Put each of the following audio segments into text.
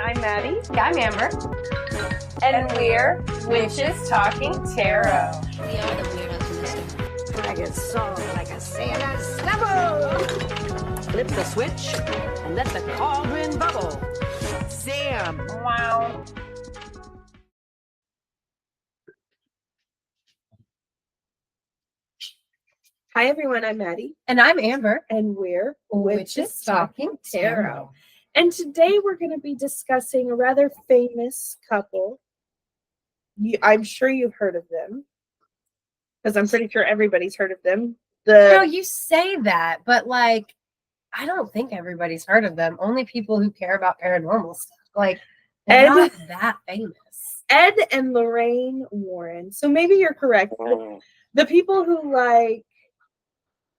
I'm Maddie. I'm Amber. And we're Witches Talking Tarot. We are the weirdos in this one. I get soft like a sailor snubble. Flip the switch and let the cauldron bubble. Sam. Wow. Hi everyone, I'm Maddie. And I'm Amber. And we're Witches Talking Tarot. And today we're going to be discussing a rather famous couple. I'm sure you've heard of them, because I'm pretty sure everybody's heard of them. No, you say that, but like, I don't think everybody's heard of them. Only people who care about paranormal stuff. Like, they're not that famous. Ed and Lorraine Warren. So maybe you're correct. The people who like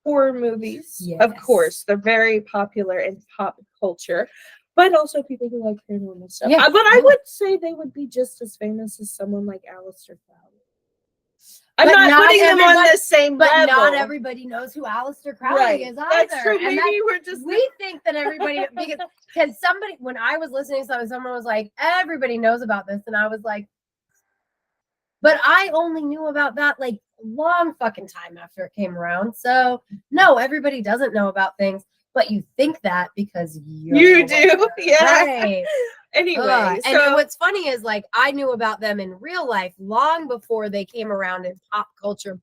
horror movies, Yes. Of course, they're very popular in pop culture, but also people who like paranormal stuff. Yeah. But I would say they would be just as famous as someone like Aleister Crowley. I'm not putting them on the same level. But not everybody knows who Aleister Crowley is either. That's true. And Maybe we're just we think that everybody because somebody, when I was listening to something, someone was like, everybody knows about this, and I was like, but I only knew about that like long fucking time after it came around. So no, everybody doesn't know about things, but you think that because you do. Yeah. Right. Anyway, and what's funny is like I knew about them in real life long before they came around in pop culture,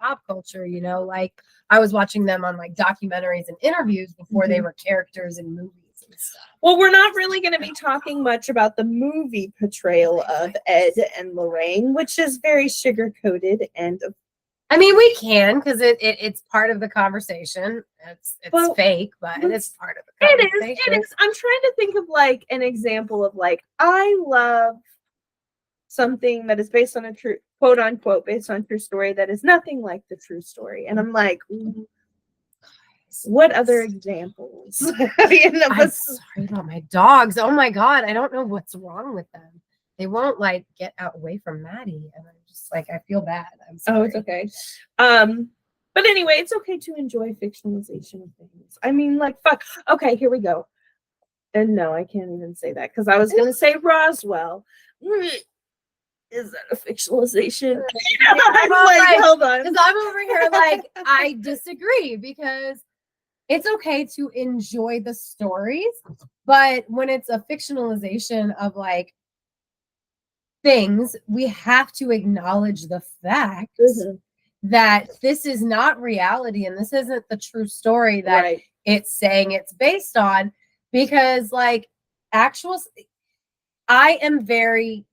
you know, like I was watching them on like documentaries and interviews before they were characters in movies and stuff. Well, we're not really going to be talking much about the movie portrayal of Ed and Lorraine, which is very sugar-coated and I mean, we can because it's part of the conversation. It's fake, but it's part of the conversation. It is. I'm trying to think of like an example of like I love something that is based on a true quote unquote based on true story that is nothing like the true story, and I'm like, what other examples? I'm sorry about my dogs. Oh my god, I don't know what's wrong with them. They won't like get out away from Maddie, and I'm just like I feel bad. I'm sorry. Oh, it's okay. But anyway, it's okay to enjoy fictionalization of things. I mean, like fuck. Okay, here we go. And no, I can't even say that because I was gonna say Roswell. Is that a fictionalization? I'm like, hold on. Because I'm over here like I disagree because it's okay to enjoy the stories, but when it's a fictionalization of like things, we have to acknowledge the fact that this is not reality and this isn't the true story that it's saying it's based on, because like I am very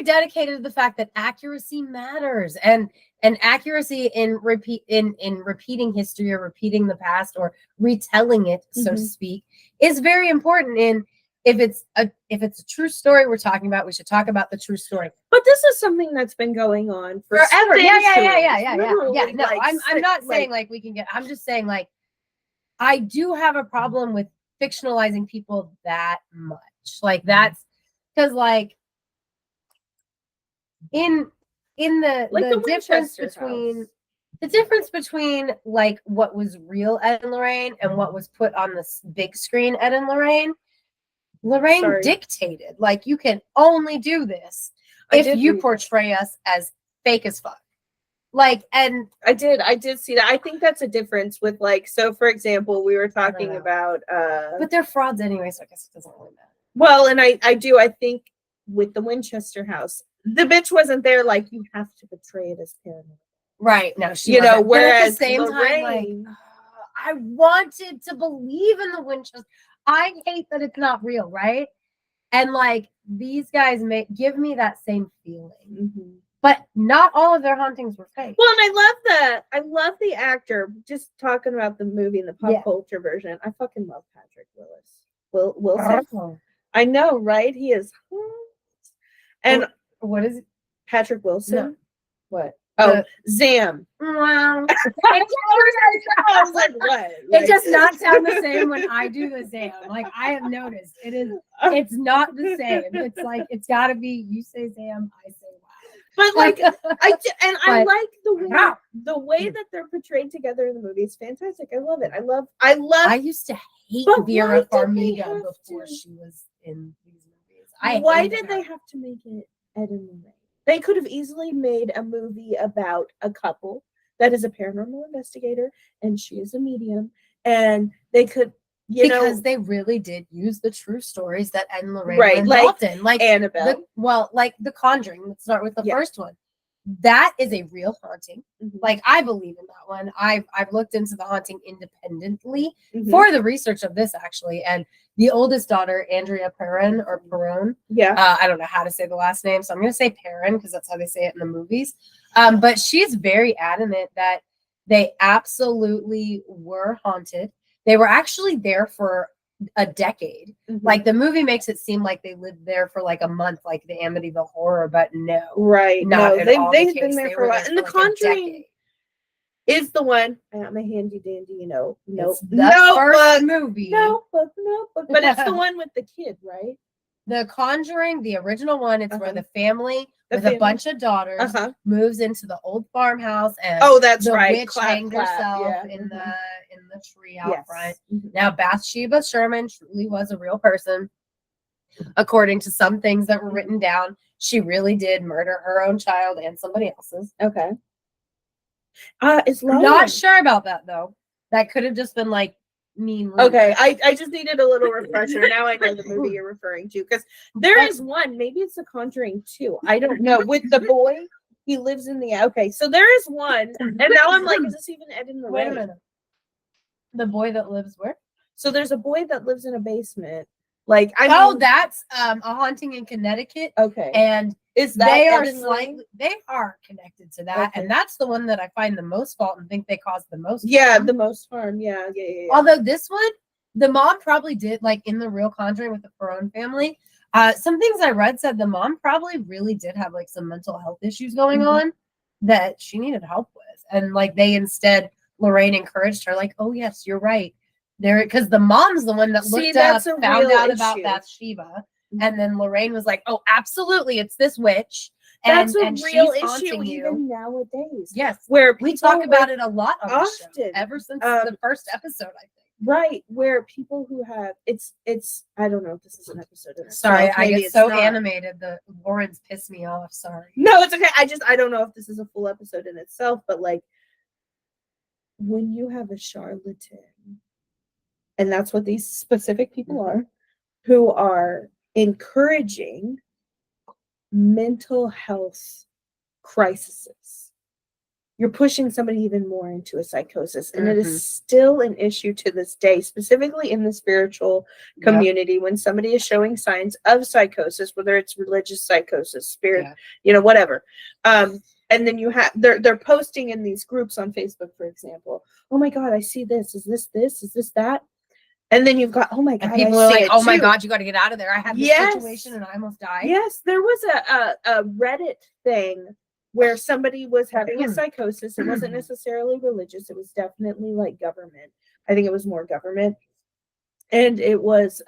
dedicated to the fact that accuracy matters, and accuracy in repeating history or repeating the past or retelling it, so to speak, is very important. In if it's a true story we're talking about, we should talk about the true story. But this is something that's been going on forever. Yeah. Literally, No, like, I'm not saying like we can get. I'm just saying like I do have a problem with fictionalizing people that much. Like that's because like in the difference between like what was real Ed and Lorraine and what was put on the big screen Ed and Lorraine dictated like you can only do this if you portray us as fake as fuck. Like, and I did see that. I think that's a difference with like, so for example, we were talking about but they're frauds anyway, so I guess it doesn't really matter. Well, and I think with the Winchester house, the bitch wasn't there like you have to portray it as paranormal. Right. No, she wasn't. Whereas at the same Lorraine, time, like I wanted to believe in the Winchester. I hate that it's not real, right? And like these guys give me that same feeling. But not all of their hauntings were fake. Well, and I love the actor. Just talking about the movie and the pop culture version. I fucking love Patrick Wilson. Oh. I know, right? He is. And what is it? Patrick Wilson? No. What? Oh, Zam. Wow. I was like, what? It does not sound the same when I do the Zam. Like I have noticed, it's not the same. It's like it's got to be you say Zam, I say wow. But like I like the way that they're portrayed together in the movie is fantastic. I love it. I love. I used to hate Vera Farmiga before she was in these movies. Why hated did her. they have to make it Ed and Lorraine? They could have easily made a movie about a couple that is a paranormal investigator and she is a medium, and they could, because they really did use the true stories that Ed and Lorraine Right, were involved in, like Annabelle. like the Conjuring. Let's start with the Yeah. first one. That is a real haunting. Mhm. Like, I believe in that one. I've looked into the haunting independently Mhm. for the research of this, actually. And the oldest daughter, Andrea Perron, or Perron, Yeah. I don't know how to say the last name, so I'm going to say Perron because that's how they say it in the movies. But she's very adamant that they absolutely were haunted. They were actually there for a decade. Mhm. Like, the movie makes it seem like they lived there for like a month, like the Amityville Horror, but no. Right. Not No, at they've all the been case. there They for a were while. there And for The like a Conjuring decade. is the one. I got my handy dandy, no It's the first movie. Notebook, but it's the one with the kid, right? The Conjuring, the original one, it's where Uh-huh. the family The with family. a bunch of daughters Uh-huh. moves into the old farmhouse, and Oh, that's the right. witch Clap, hanged clap. herself Yeah. in Mhm. the tree out Yes. front. Mhm. Now, Bathsheba Sherman truly was a real person, according to some things that were written down. She really did murder her own child and somebody else's. Okay. Is I'm Lauren? not sure about that though. That could have just been like mean. Okay, I just needed a little refresher. Now I know the movie you're referring to, because there is one. Maybe it's The Conjuring 2. I don't know. With the boy, he lives in the. Okay, so there is one, and now I'm like, is this even Ed and Lorraine? Wait a minute. The boy that lives where? So there's a boy that lives in a basement. Like, That's a haunting in Connecticut, okay. and Is that they are Ed and Lorraine? they are connected to that, Okay. and that's the one that I find the most fault and think they caused the most. Yeah, harm. the most harm. Yeah. Although this one, the mom probably did, like in the real Conjuring with the Perron family. Some things I read said the mom probably really did have like some mental health issues going on that she needed help with, and like Lorraine encouraged her, like, "Oh yes, you're right." There, because the mom's the one that looked up, found out about Bathsheba, and then Lorraine was like, "Oh, absolutely, it's this witch." That's a and real she's issue haunting you. even nowadays. Yes, where we people talk about it a lot on the show, often, ever since the first episode, I think. Right, where people who have it's I don't know if this is an episode. Sorry, I maybe get it's so not. animated. The Warrens piss me off. Sorry. No, it's okay. I don't know if this is a full episode in itself, but like when you have a charlatan, and that's what these specific people are, who are encouraging mental health crises. You're pushing somebody even more into a psychosis. And it is still an issue to this day, specifically in the spiritual community, when somebody is showing signs of psychosis, whether it's religious psychosis, spirit, whatever. And then you have they're posting in these groups on Facebook, for example. Oh my God, I see this. Is this this? Is this that? And then you've got, oh my God, and people are like, oh my God, you got to get out of there. I had this situation and I almost died. Yes, there was a Reddit thing where somebody was having a psychosis. It wasn't necessarily religious. It was definitely like government. I think it was more government. And it was,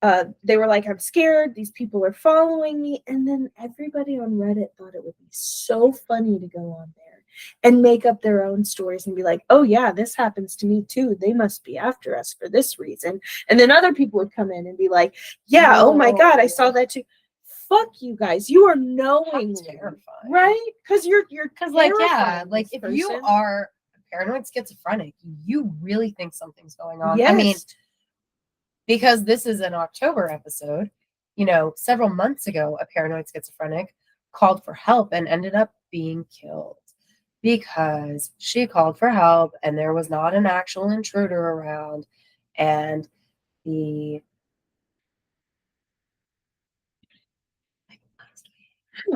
they were like, I'm scared. These people are following me. And then everybody on Reddit thought it would be so funny to go on there and make up their own stories and be like, oh yeah, this happens to me too. They must be after us for this reason. And then other people would come in and be like, yeah, oh my God, I saw that too. Fuck you guys. You are knowing, terrifying, right? Because you're like, yeah, like if you are paranoid schizophrenic, you really think something's going on. Yes. I mean, because this is an October episode, several months ago, a paranoid schizophrenic called for help and ended up being killed because she called for help and there was not an actual intruder around, and the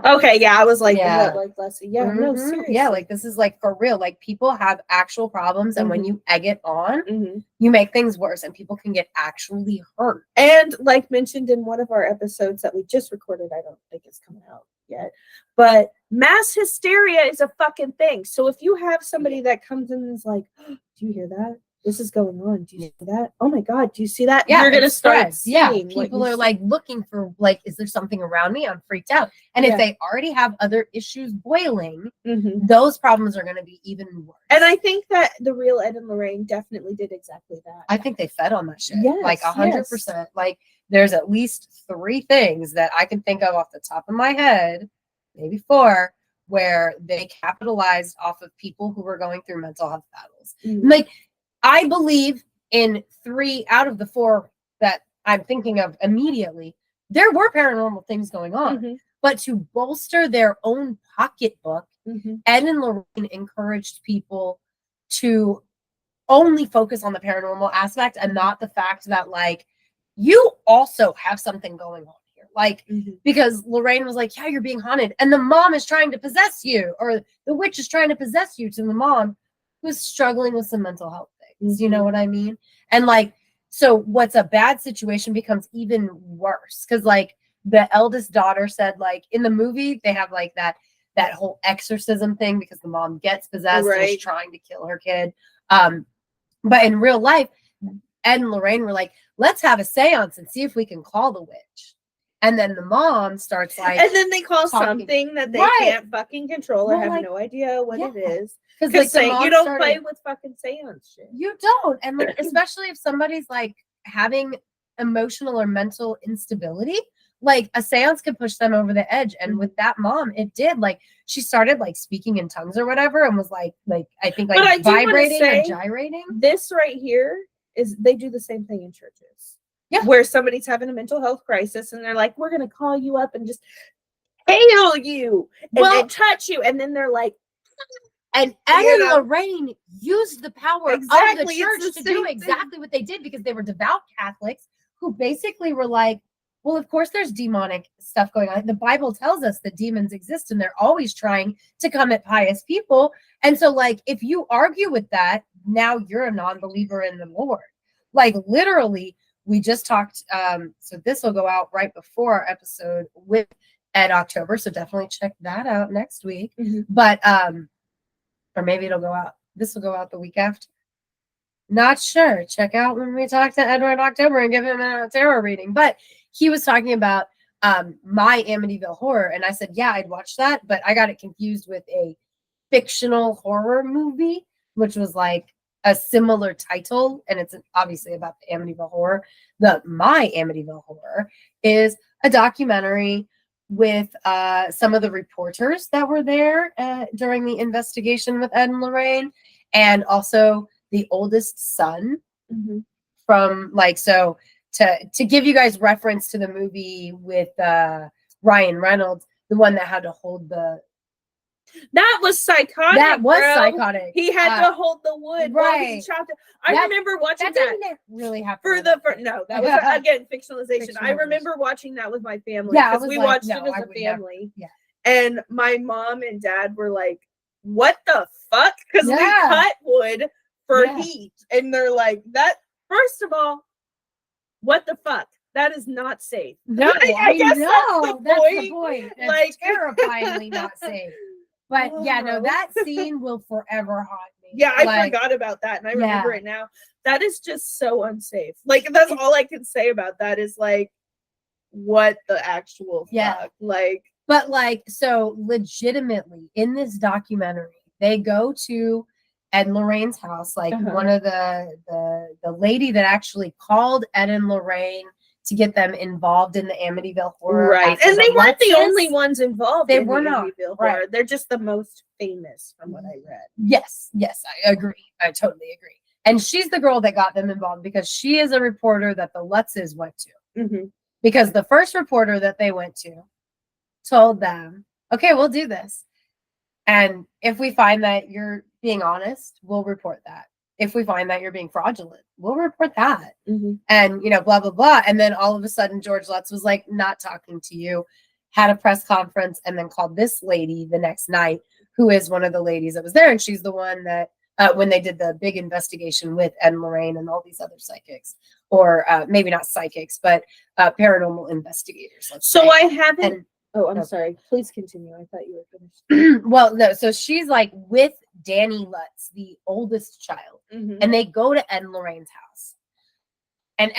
okay, yeah, I was like, what, like Leslie? Yeah, no, Mhm. seriously. Yeah, like this is like for real. Like people have actual problems, and when you egg it on, you make things worse, and people can get actually hurt. And like mentioned in one of our episodes that we just recorded, I don't think it's coming out yet, but mass hysteria is a fucking thing. So if you have somebody that comes in and is like, oh, do you hear that? this is going on. Do you see that? Oh my God, do you see that? Yeah, You're going to it start spreads. Yeah, seeing what people you are see. like looking for, like, is there something around me? I'm freaked out. And Yeah. if they already have other issues boiling, Mhm. those problems are going to be even worse. And I think that the real Ed and Lorraine definitely did exactly that. I think they fed on that shit. Yes, Like 100%. Like, there's at least 3 things that I can think of off the top of my head, maybe 4, where they capitalized off of people who were going through mental health battles. Mhm. Like, I believe in 3 out of the 4 that I'm thinking of immediately, there were paranormal things going on. Mhm. But to bolster their own pocketbook, Mhm. Ed and Lorraine encouraged people to only focus on the paranormal aspect and not the fact that, like, you also have something going on here. Like, Mhm. because Lorraine was like, yeah, you're being haunted. And the mom is trying to possess you, or the witch is trying to possess you, to the mom who's struggling with some mental health things. You know Mhm. what I mean? And like, so what's a bad situation becomes even worse. Cause like the eldest daughter said, like in the movie, they have like that whole exorcism thing because the mom gets possessed and is Right. trying to kill her kid. But in real life, Ed and Lorraine were like, let's have a seance and see if we can call the witch. And then the mom starts like, And then they call talking- something that they Right. can't fucking control or Well, have like, no idea what it yeah. is. because Because like the mom you don't started, play with fucking seance shit. you don't. And like, especially if somebody's like having emotional or mental instability, like a seance could push them over the edge. And with that mom, it did. Like she started like speaking in tongues or whatever and was like I think But I like do wanna vibrating or say- gyrating. This right here is they do the same thing in churches. Yeah. Where somebody's having a mental health crisis and they're like, we're going to call you up and just hail you and touch you. And then they're like, And Ed You and know? Lorraine used the power Exactly, of the it's church the to do same exactly what they did because they were devout Catholics who basically were like, well, of course there's demonic stuff going on. The Bible tells us that demons exist and they're always trying to come at pious people. And so, like, if you argue with that, now you're a non-believer in the Lord. Like, literally, we just talked. So this will go out right before our episode with Ed October. So definitely check that out next week. Mhm. But or maybe it'll go out. This will go out the week after. Not sure. Check out when we talk to Edward October and give him a tarot reading. But he was talking about my Amityville Horror, and I said, yeah, I'd watch that, but I got it confused with a fictional horror movie, which was like a similar title, and it's obviously about the Amityville Horror. The My Amityville Horror is a documentary with some of the reporters that were there during the investigation with Ed and Lorraine, and also the oldest son Mhm. from like, so to give you guys reference to the movie with Ryan Reynolds, the one that had to hold the That was psychotic. that was bro. psychotic. He had to hold the wood while he right. chopped it. I That- remember watching that that. didn't really happen For in the that no, movie. that was again fictionalization. I Fictionalization. remember watching that with my family Yeah, I because was we like, watched no, it I as a would never. family. Yeah. And my mom and dad were like, "What the fuck?" Because we Yeah. cut wood for Yeah. heat, and they're like, "That first of all, what the fuck? That is not safe." No, I guess know. that's the the point. It's Like terrifyingly not safe. But yeah, no, Oh. that scene will forever haunt me. Yeah, I Like, forgot about that, and I remember Yeah. it now. That is just so unsafe. Like that's all I can say about that is like, what the actual fuck? Yeah. Like, But like, so legitimately in this documentary, they go to Ed and Lorraine's house. Like Uh-huh. one of the lady that actually called Ed and Lorraine to get them involved in the Amityville Horror. right? after And they weren't the Lutzes. only ones involved. They in were the not, Amityville right. Horror. They're just the most famous, from what I read. Yes, I agree. I totally agree. And she's the girl that got them involved because she is a reporter that the Lutzes went to. Mm-hmm. Because the first reporter that they went to told them, okay, we'll do this. And if we find that you're being honest, we'll report that. If we find that you're being fraudulent, we'll report that. Mm-hmm. And, you know, blah, blah, blah. And then all of a sudden, George Lutz was like, not talking to you, had a press conference, and then called this lady the next night, who is one of the ladies that was there. And she's the one that, when they did the big investigation with Ed and Lorraine and all these other psychics, or maybe not psychics, but paranormal investigators. So say. I haven't And Oh, I'm No. sorry. Please continue. I thought you were finished. Well, no, so she's like with Danny Lutz, the oldest child, Mhm. and they go to Ed and Lorraine's house. And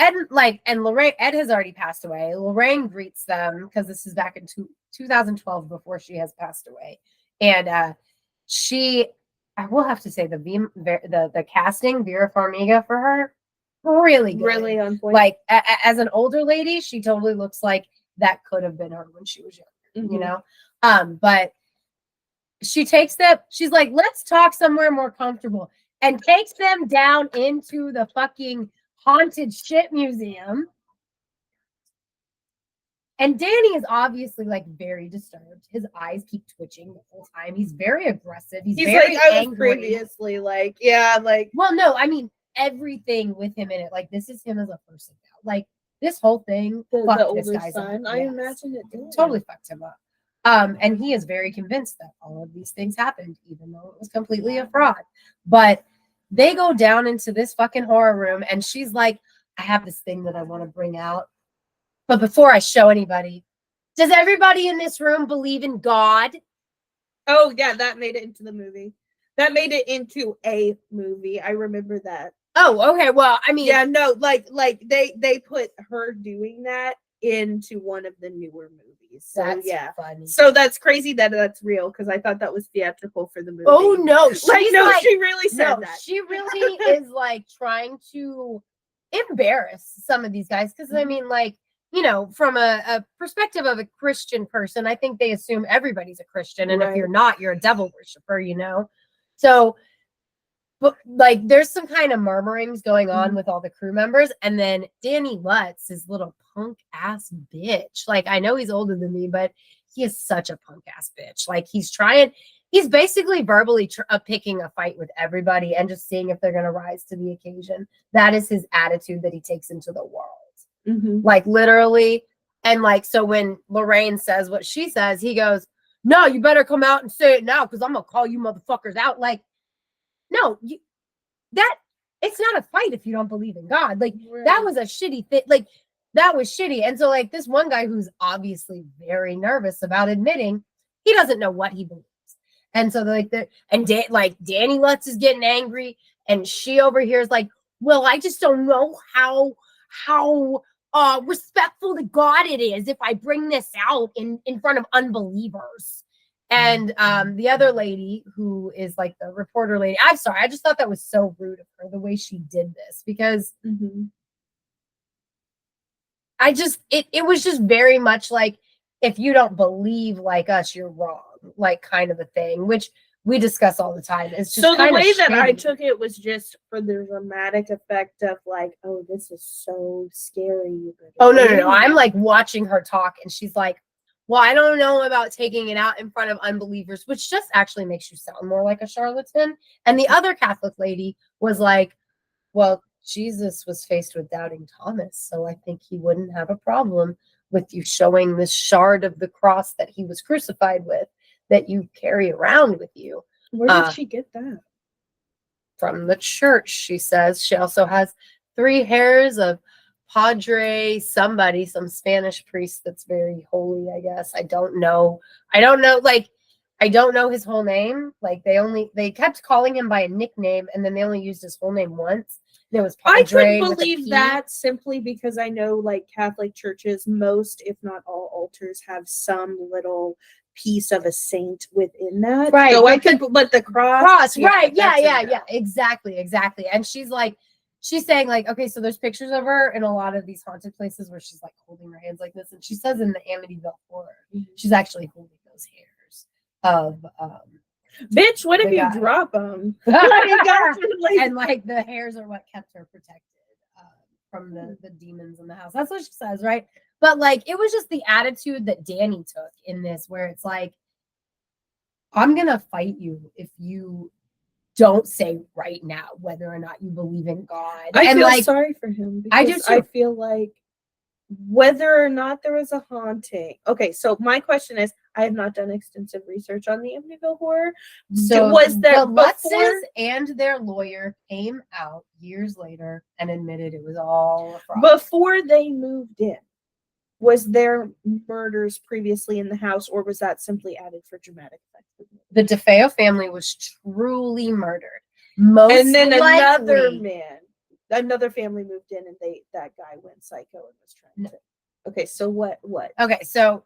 Lorraine, Ed has already passed away. Lorraine greets them because this is back in 2012 before she has passed away. And I will have to say the casting, Vera Farmiga for her, really good. Really on point. Like as an older lady, she totally looks like that could have been her when she was younger, you know? But she takes them, she's like, let's talk somewhere more comfortable, and takes them down into the fucking haunted shit museum. And Danny is obviously like very disturbed. His eyes keep twitching the whole time. He's very aggressive. He's very like, I was angry. previously like, yeah, like. Well, no, I mean, everything with him in it. Like, this is him as a person now. Like, this whole thing The fucked this older guy's son. up. I Yes. imagine it did. Totally fucked him up. And he is very convinced that all of these things happened, even though it was completely a fraud. But they go down into this fucking horror room, and she's like, I have this thing that I want to bring out. But before I show anybody, does everybody in this room believe in God? Oh, yeah, that made it into the movie. That made it into a movie. I remember that. Oh, okay. Well, I mean, Yeah, no, like they put her doing that into one of the newer movies. So that's yeah. funny. So that's crazy that that's real, because I thought that was theatrical for the movie. Oh no, like she's no, like, she really said no, that. she really is like trying to embarrass some of these guys, because I mean, like, you know, from a perspective of a Christian person, I think they assume everybody's a Christian, and if you're not, you're a devil worshiper, you know. So, but like, there's some kind of murmurings going on with all the crew members, and then Danny Lutz, his little punk ass bitch. Like, I know he's older than me, but he is such a punk ass bitch. Like, he's basically verbally picking a fight with everybody and just seeing if they're going to rise to the occasion. That is his attitude that he takes into the world. Like, literally. And like, so when Lorraine says what she says, he goes, no, you better come out and say it now, because I'm going to call you motherfuckers out. Like, no, it's not a fight if you don't believe in God. Like, that was a shitty thing. Like, that was shitty. And so, like, this one guy who's obviously very nervous about admitting he doesn't know what he believes. And so, like, Danny Lutz is getting angry, and she over here is like, well, I just don't know how respectful to God it is if I bring this out in front of unbelievers. And the other lady, who is like the reporter lady, I'm sorry, I just thought that was so rude of her, the way she did this, because it was just very much like, if you don't believe like us, you're wrong, like, kind of a thing, which we discuss all the time. It's just so the way that I shitty. took it was just for the dramatic effect of like, oh, this is so scary. Oh, no. I'm like watching her talk, and she's like, well, I don't know about taking it out in front of unbelievers, which just actually makes you sound more like a charlatan. And the other Catholic lady was like, well, Jesus was faced with doubting Thomas, so I think he wouldn't have a problem with you showing this shard of the cross that he was crucified with, that you carry around with you. Where did she get that? From the church, she says. She also has 3 hairs of Padre somebody, some Spanish priest that's very holy, I guess. I don't know. Like, I don't know his whole name. Like, they kept calling him by a nickname, and then they only used his whole name once. It was Padre. I couldn't believe that, simply because I know, like, Catholic churches, most, if not all, altars have some little piece of a saint within that. Right. So but the cross. Right. Yeah. Exactly. And she's saying, like, okay, so there's pictures of her in a lot of these haunted places where she's like holding her hands like this. And she says in the Amityville Horror, she's actually holding those hairs of, bitch, what if you guy. drop them? And like, the hairs are what kept her protected from the demons in the house. That's what she says, right? But like, it was just the attitude that Danny took in this, where it's like, I'm gonna fight you if you don't say right now whether or not you believe in God. I feel like, sorry for him, I because do too. I feel like whether or not there was a haunting. Okay, so my question is, I have not done extensive research on the Amityville Horror. So was there the Lutzes before, and their lawyer came out years later and admitted it was all a fraud. before they moved in? was there murders previously in the house, or was that simply added for dramatic effect? The DeFeo family was truly murdered. Most And then likely, another family moved in, and that guy went psycho and was trying to. Okay, so what? Okay, so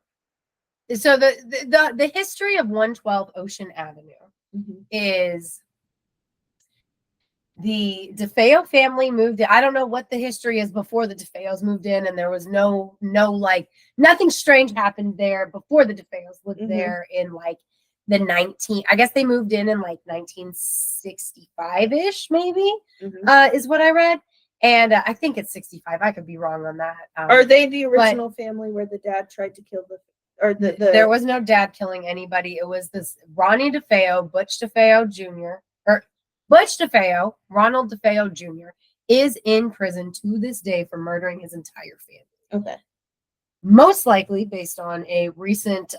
the history of 112 Ocean Avenue is the DeFeo family moved in. I don't know what the history is before the DeFeos moved in, and there was no like nothing strange happened there before the DeFeos lived there in like the 19. I guess they moved in like 1965-ish, maybe, is what I read. And I think it's 65. I could be wrong on that. Are they the original family where the dad tried to kill the There was no dad killing anybody. It was this Ronnie DeFeo, Butch DeFeo Jr. or Butch DeFeo, Ronald DeFeo Jr. is in prison to this day for murdering his entire family. Okay. Most likely based on a recent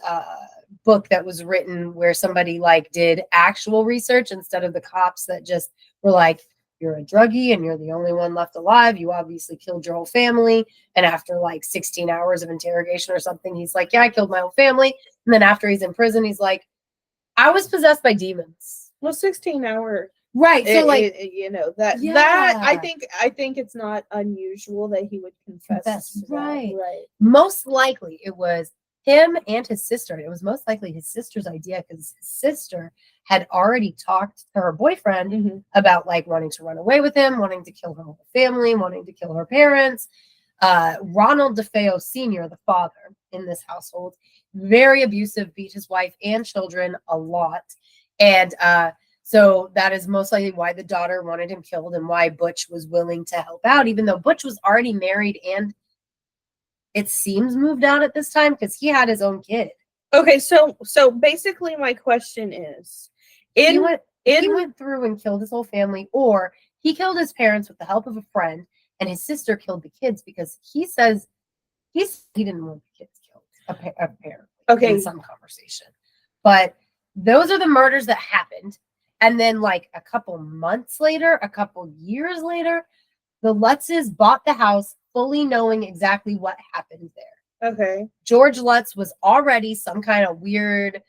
book that was written where somebody like did actual research instead of the cops that just were like, you're a druggie and you're the only one left alive. You obviously killed your whole family. And after like 16 hours of interrogation or something, he's like, yeah, I killed my whole family. And then after he's in prison, he's like, I was possessed by demons. Well, 16 hour. Right. So like, that I think it's not unusual that he would confess to that. Right. Right. Most likely it was him and his sister. It was most likely his sister's idea because his sister had already talked to her boyfriend about like wanting to run away with him, wanting to kill her whole family, wanting to kill her parents. Ronald DeFeo Sr., the father in this household, very abusive, beat his wife and children a lot. And so that is most likely why the daughter wanted him killed and why Butch was willing to help out, even though Butch was already married and it seems moved out at this time because he had his own kid. Okay, so basically my question is, he went through and killed his whole family, or he killed his parents with the help of a friend, and his sister killed the kids because he says he didn't want the kids killed, apparently, in some conversation. But those are the murders that happened. And then like a couple months later, a couple years later, the Lutzes bought the house fully knowing exactly what happened there. Okay. George Lutz was already some kind of weird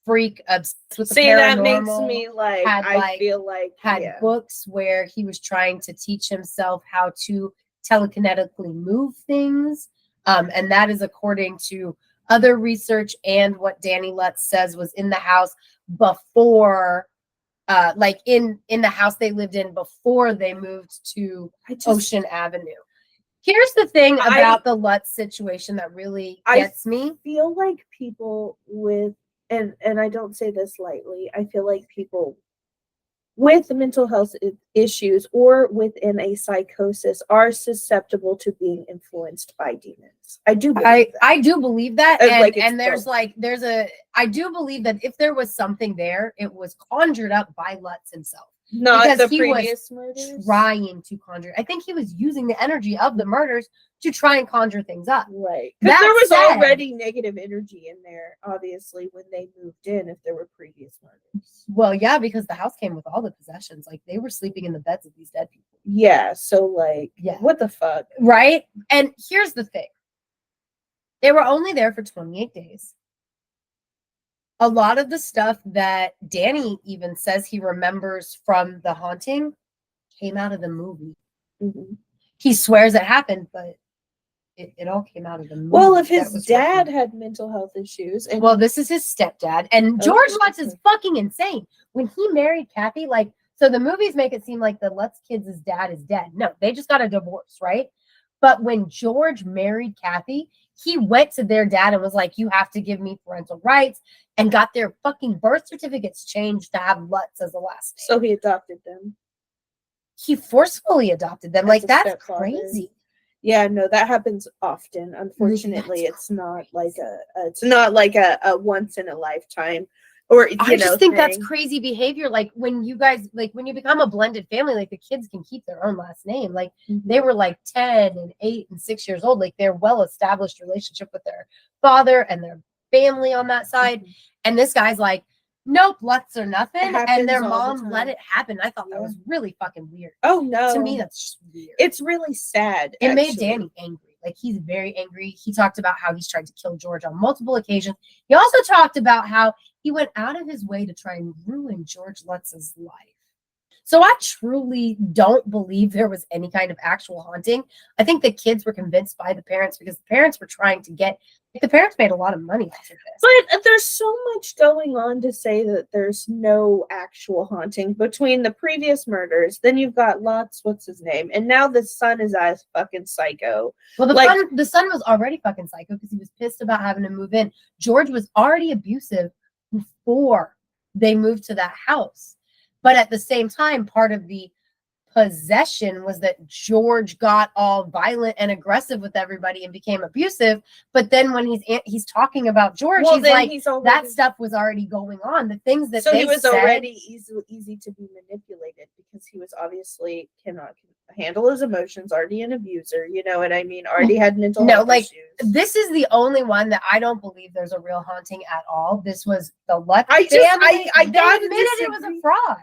freak obsessed with the paranormal. That makes me like, I feel like had books where he was trying to teach himself how to telekinetically move things. And that is according to other research and what Danny Lutz says was in the house before, like in the house they lived in before they moved to Ocean Avenue. Here's the thing about the Lutz situation that really gets me. I feel like people with, and I don't say this lightly, I feel like people with mental health issues or within a psychosis are susceptible to being influenced by demons. I do believe that. I do believe that. And I do believe that if there was something there, it was conjured up by Lutz himself. Not because the previous murders? Trying to conjure. I think he was using the energy of the murders to try and conjure things up. Right. Because there was already negative energy in there, obviously, when they moved in, if there were previous murders. Well, yeah, because the house came with all the possessions. Like, they were sleeping in the beds of these dead people. Yeah, so, like, what the fuck? Right? And here's the thing. They were only there for 28 days. A lot of the stuff that Danny even says he remembers from the haunting came out of the movie. He swears it happened, but it all came out of the movie. Well, if his dad had mental health issues. Well, this is his stepdad. And George Lutz is fucking insane. When he married Kathy, like, so the movies make it seem like the Lutz kids' dad is dead. No, they just got a divorce, right? But when George married Kathy, he went to their dad and was like, you have to give me parental rights, and got their fucking birth certificates changed to have Lutz as a last name. So he adopted them. He forcefully adopted them. Like, that's crazy. Yeah, no, that happens often. Unfortunately, it's not like a once in a lifetime. Or I just think that's crazy behavior. Like when you become a blended family, like the kids can keep their own last name. Like they were like 10 and 8 and 6 years old. Like they're well-established relationship with their father and their family on that side. And this guy's like, nope, Lutz or nothing. And their mom let it happen. I thought that was really fucking weird. Oh no. To me, that's just weird. It's really sad. It made Danny angry. Like, he's very angry. He talked about how he's tried to kill George on multiple occasions. He also talked about how he went out of his way to try and ruin George Lutz's life. So I truly don't believe there was any kind of actual haunting. I think the kids were convinced by the parents because the parents were trying to get, the parents made a lot of money off of this. But there's so much going on to say that there's no actual haunting between the previous murders. Then you've got Lutz, what's his name? And now the son is as fucking psycho. Well, the son was already fucking psycho because he was pissed about having to move in. George was already abusive before they moved to that house. But at the same time, part of the possession was that George got all violent and aggressive with everybody and became abusive. But then when he's talking about George, Well, he's then like, he's already, that stuff was already going on. The things that so they he was said, already easy to be manipulated because he was obviously cannot handle his emotions, already an abuser. You know what I mean? Already had mental health issues. This is the only one that I don't believe there's a real haunting at all. This was the Lutz family. I they gotta admitted disagree. it was a fraud.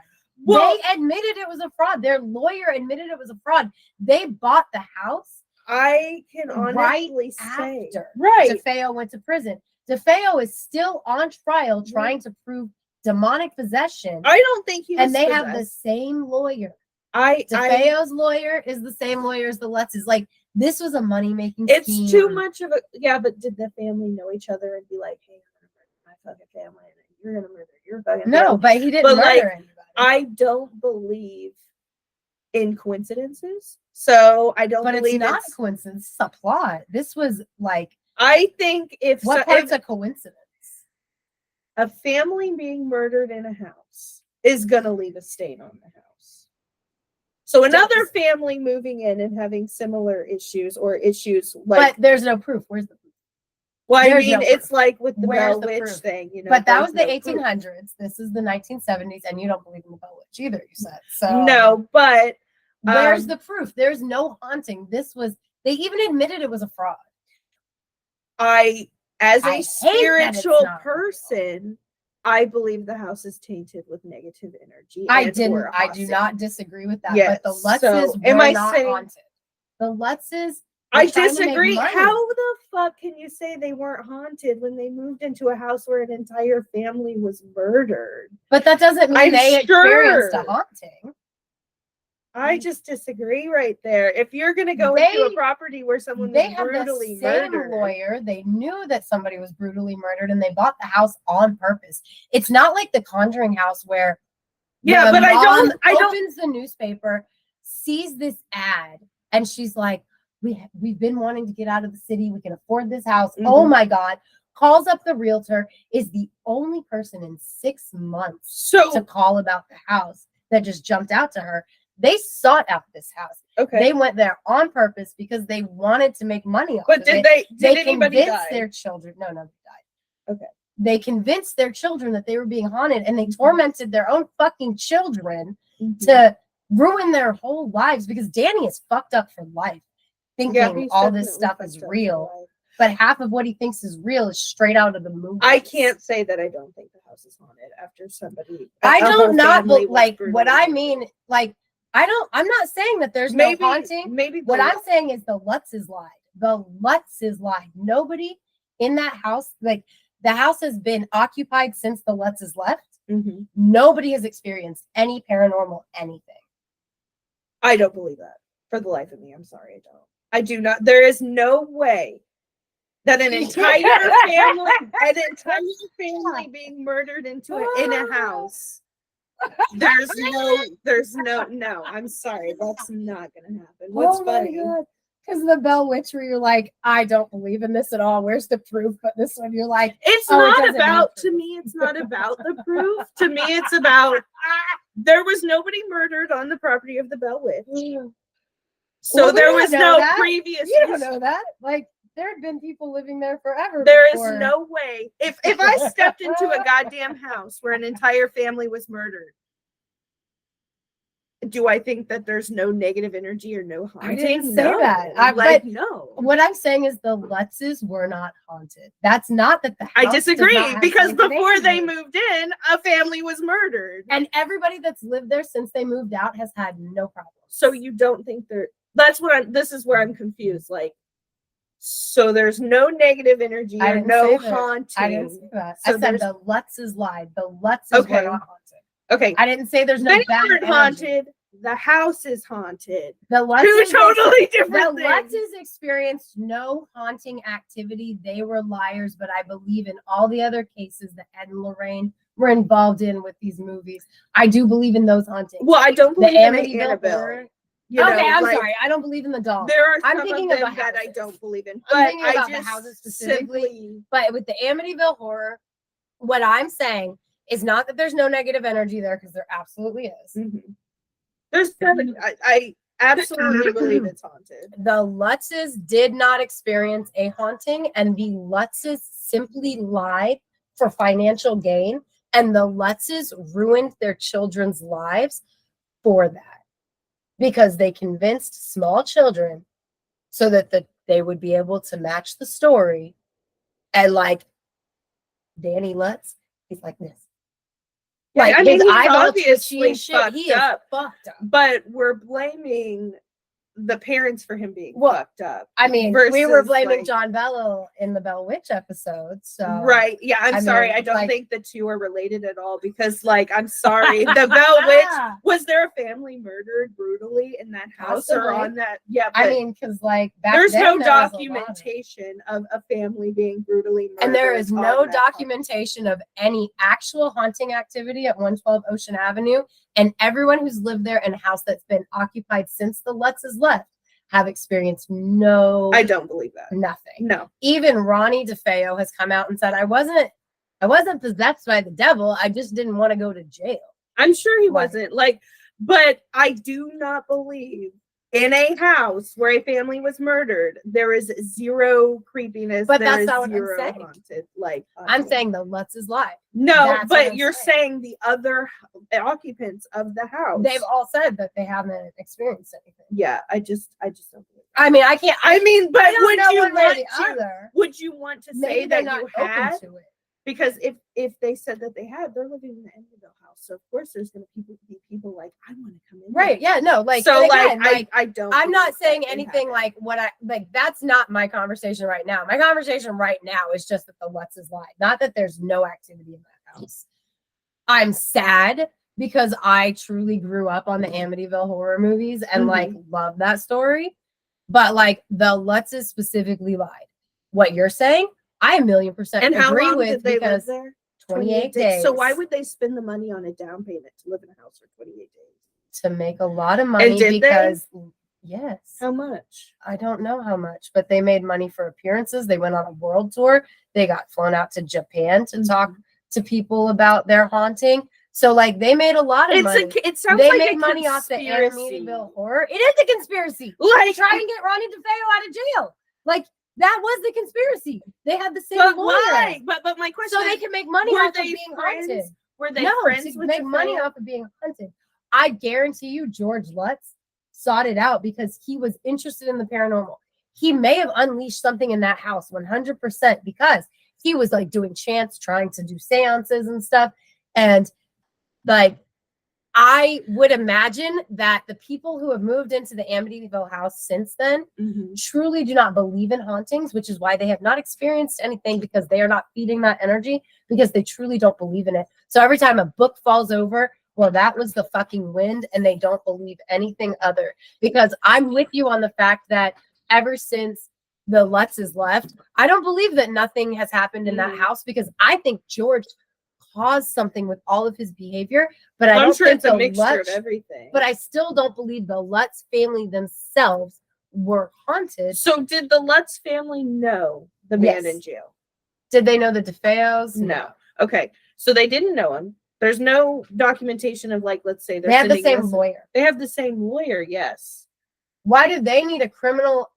Well, they admitted it was a fraud. Their lawyer admitted it was a fraud. They bought the house. I can honestly say, after right. DeFeo went to prison. DeFeo is still on trial trying to prove demonic possession. I don't think he was and they possessed. have the same lawyer. DeFeo's DeFeo's lawyer is the same lawyer as the Lutz's. Like, this was a money-making scheme. It's too much of a, yeah, but did the family know each other and be like, hey, I'm gonna murder my fucking family and you're gonna murder your fucking family? No, but he didn't But, murder like, anybody. I don't believe in coincidences. So I don't But believe it's not a coincidence. It's a plot. This was like, I think if what part's a coincidence? a family being murdered in a house is gonna leave a stain on the house. So another family moving in and having similar issues or issues like, but there's no proof. Where's the proof? well, I there's mean, no it's proof. like with the Where's Bell the Witch proof? thing, you know. But that was there's the no proof. 1800s. This is the 1970s, and you don't believe in the Bell Witch either, you said. So No, but where's the proof? There's no haunting. This was, they even admitted it was a fraud. as I a hate that it's spiritual not real. person, I believe the house is tainted with negative energy. I and didn't. or I do haunting. not disagree with that. Yes, But the Lutzes so were am I not saying- haunted. The Lutzes. I were trying to make disagree. money. How the fuck can you say they weren't haunted when they moved into a house where an entire family was murdered? But that doesn't mean I'm they experienced sure. a haunting. I just disagree right there. If you're going to go into a property where someone They was have brutally the same murdered, lawyer. They knew that somebody was brutally murdered, and they bought the house on purpose. It's not like the Conjuring house where yeah, the but I mom don't. opens the newspaper, sees this ad, and she's like, we've been wanting to get out of the city. We can afford this house. Oh Mhm. my God. Calls up the realtor, is the only person in 6 months So to call about the house that just jumped out to her. They sought out this house. okay, They went there on purpose because they wanted to make money off but of did it. they? They Did anybody convinced die? their children. No, nobody died. Okay. They convinced their children that they were being haunted, and they Mhm. tormented their own fucking children Mhm. to ruin their whole lives because Danny is fucked up for life, thinking he's all this definitely stuff fucked is up for real. life. But half of what he thinks is real is straight out of the movie. I can't say that I don't think the house is haunted after somebody. I a whole don't not, family but was like brutally what I murdered. mean, like I'm not saying that there's Maybe no haunting. Maybe What the- I'm saying is the Lutzes lied. The Lutzes lied. Nobody in that house, like the house has been occupied since the Lutzes left. Mhm. Nobody has experienced any paranormal anything. I don't believe that for the life of me. I'm sorry, I don't. I do not. There is no way that an entire family being murdered in a house. There's no. I'm sorry, that's not gonna happen. What's funny? Because the Bell Witch, where you're like, I don't believe in this at all. Where's the proof? But this one, you're like, It's Oh, it not doesn't about. need To proof. me, it's not about the proof. To me, it's about. There was nobody murdered on the property of the Bell Witch, so Well, we there don't was know no that. previous. you don't know that. Like, there had been people living there forever. There is before. no way. If I stepped into a goddamn house where an entire family was murdered, do I think that there's no negative energy or no haunting? I didn't say No. that. Like, but no. What I'm saying is the Lutzes were not haunted. That's not that the house I does disagree not have because tainted before they energy. moved in, a family was murdered. And everybody that's lived there since they moved out has had no problems. So you don't think they're. This is where I'm confused. Like, So there's no negative energy I or didn't no say that. haunting. I didn't say that. So I said there's- the Lutzes lied. The Lutzes Okay. were not haunted. Okay. I didn't say there's no They bad aren't energy. haunted. The house is haunted. The Two Lutzes totally the different things. Lutzes experienced no haunting activity. They were liars, but I believe in all the other cases that Ed and Lorraine were involved in with these movies. I do believe in those hauntings. Well, I don't The believe in Amityville Annabelle. Horror. You know, Okay, I'm like, sorry. I don't believe in the doll. There are I'm some thinking of of them the that I houses. don't believe in, I'm but thinking I about the just houses specifically. simply But with the Amityville Horror, what I'm saying is not that there's no negative energy there, because there absolutely is. Mhm. There's I absolutely believe it's haunted. The Lutzes did not experience a haunting, and the Lutzes simply lied for financial gain, and the Lutzes ruined their children's lives for that, because they convinced small children so that they would be able to match the story. And like Danny Lutz, he's like this. Yeah, Like I mean, his he's eyeballs obviously twitchy and shit. fucked He is up. fucked up. But we're blaming the parents for him being Well, fucked up. I mean, we were versus, blaming like- John Bell in the Bell Witch episode. So Right. Yeah, I'm I sorry. mean, I don't like- think the two are related at all because, like, I'm sorry. The Bell Witch, was there a family murdered brutally in that house or Possibly. on that? Yeah, but I mean, because like back there's then, no there was a lot of- documentation of a family being brutally murdered. And there is on no that house. documentation of any actual haunting activity at 112 Ocean Avenue. And everyone who's lived there in a house that's been occupied since the Lutzes left have experienced I don't believe that. nothing. No. Even Ronnie DeFeo has come out and said, I wasn't possessed by the devil. I just didn't want to go to jail. I'm sure he Right. wasn't. Like, but I do not believe in a house where a family was murdered, there is zero creepiness. But there that's is not what I'm zero saying. haunted. Like, I'm saying the Lutzes lied. no, that's what but I'm you're saying. saying the other occupants of the house. They've all said that they haven't experienced anything. Yeah, I just don't believe that. I mean, I can't. I mean, but I don't would know you one way or want the to? other. Would you want to say Maybe they're that not you had? open to it. Because if they said that they had, they're living in the Amityville house, so of course there's going to be people like, I want to come in. Right? there." Yeah. No. Like. So and like, again, I don't. I'm not believe that saying they anything had it. like what I like. That's not my conversation right now. My conversation right now is just that the Lutzes lied, not that there's no activity in that house. I'm sad because I truly grew up on the Amityville horror movies and like love that story, but like the Lutzes specifically lied. What you're saying, I 1,000,000% And how agree long with did they live because there? 28 days. So why would they spend the money on a down payment to live in a house for 28 days? to make a lot of money did they? because yes. How much? I don't know how much, but they made money for appearances. They went on a world tour. They got flown out to Japan to talk to people about their haunting. So like they made a lot of money. It sounds They like made a money off the conspiracy. Amityville horror. It is a conspiracy. Like, Try and get Ronnie DeFeo out of jail. Like that was the conspiracy. They had the same but lawyer. why? But my question So they is, can make money were off of they being friends? haunted. Were they No, friends to with make money DeFeo? off of being hunted. I guarantee you, George Lutz sought it out because he was interested in the paranormal. He may have unleashed something in that house 100% because he was like doing chants, trying to do seances and stuff. And like, I would imagine that the people who have moved into the Amityville house since then truly do not believe in hauntings, which is why they have not experienced anything because they are not feeding that energy because they truly don't believe in it. So every time a book falls over, well, that was the fucking wind, and they don't believe anything other. Because I'm with you on the fact that ever since the Lutzes left, I don't believe that nothing has happened in that house because I think George caused something with all of his behavior, but I I'm don't sure think it's a the mixture Lutz, of everything. but I still don't believe the Lutz family themselves were haunted. So did the Lutz family know the man Yes. in jail? Did they know the DeFeos? No. Okay. So they didn't know him. There's no documentation of, like, let's say They have the sending same us- lawyer. They have the same lawyer, yes. Why do they need a criminal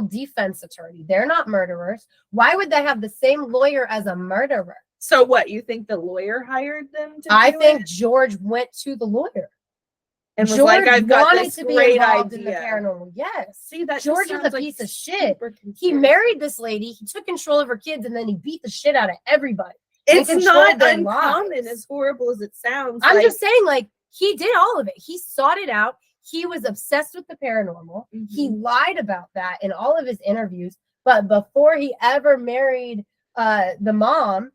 defense attorney? They're not murderers. Why would they have the same lawyer as a murderer? So what, you think the lawyer hired them to I do think it? George went to the lawyer. And was George like, I've got wanted this to be great involved in the idea. paranormal. Yes. See, that just George is sounds a like piece of shit. super He conspiracy. married this lady. He took control of her kids, and then he beat the shit out of everybody. It's controlled not their uncommon, lives. as horrible as it sounds. I'm like, just saying, like, he did all of it. He sought it out. he was obsessed with the paranormal. Mhm. He lied about that in all of his interviews. But before he ever married the mom,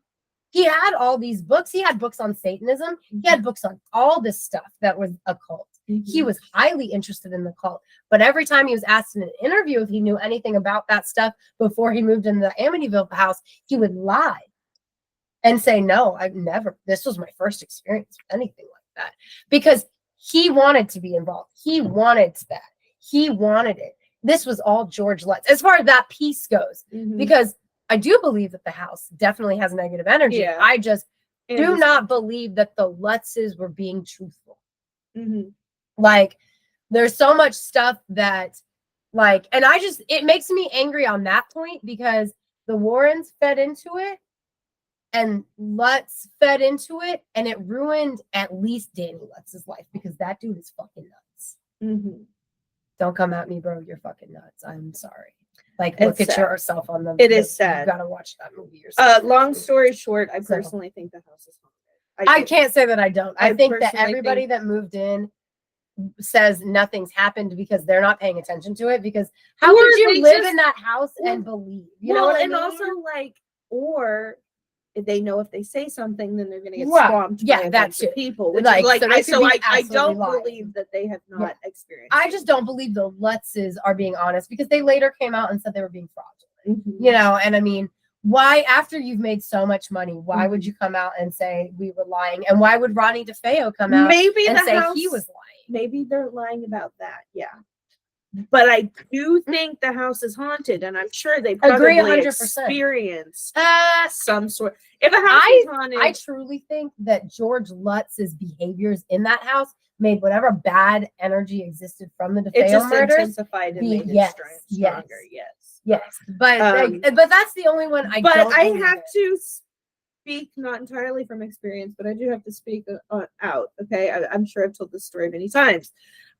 he had all these books. He had books on Satanism. He had books on all this stuff that was occult. He was highly interested in the cult. But every time he was asked in an interview if he knew anything about that stuff before he moved into the Amityville house, he would lie and say, no, I've never. This was my first experience with anything like that. Because he wanted to be involved. He wanted that. He wanted it. This was all George Lutz, as far as that piece goes. Because I do believe that the house definitely has negative energy. Yeah. I just do not believe that the Lutzes were being truthful. Like, there's so much stuff that, like, and it makes me angry on that point because the Warrens fed into it and Lutz fed into it, and it ruined at least Danny Lutz's life because that dude is fucking nuts. Don't come at me, bro. You're fucking nuts. I'm sorry. Like, look It's at sad. yourself on the. It is sad. You gotta watch that movie yourself. Long story short, I So- personally think the house is haunted. I can't say that I don't. I think that personally everybody that moved in says nothing's happened because they're not paying attention to it. Because how Or could you they live just- in that house and believe? You know well, what I and mean? also like, or if they know if they say something, then they're going to get Right. swamped Yeah, by a that bunch too. of people. Which Like, is like, so they could be I absolutely don't lying. believe that they have not experienced. I just don't believe the Lutzes are being honest because they later came out and said they were being fraudulent. Mhm. You know, and I mean, why, after you've made so much money, why would you come out and say we were lying? And why would Ronnie DeFeo come out Maybe and the say house, he was lying? Maybe they're lying about that. Yeah. But I do think the house is haunted, and I'm sure they Agree probably 100%. experienced some sort. If a house is haunted, I truly think that George Lutz's behaviors in that house made whatever bad energy existed from the it DeFeo just murders. intensified and made yes, it yes. stronger. Yes. Yes, but that's the only one I But don't I believe have in. to speak not entirely from experience, but I do have to speak out. Okay, I'm sure I've told this story many times.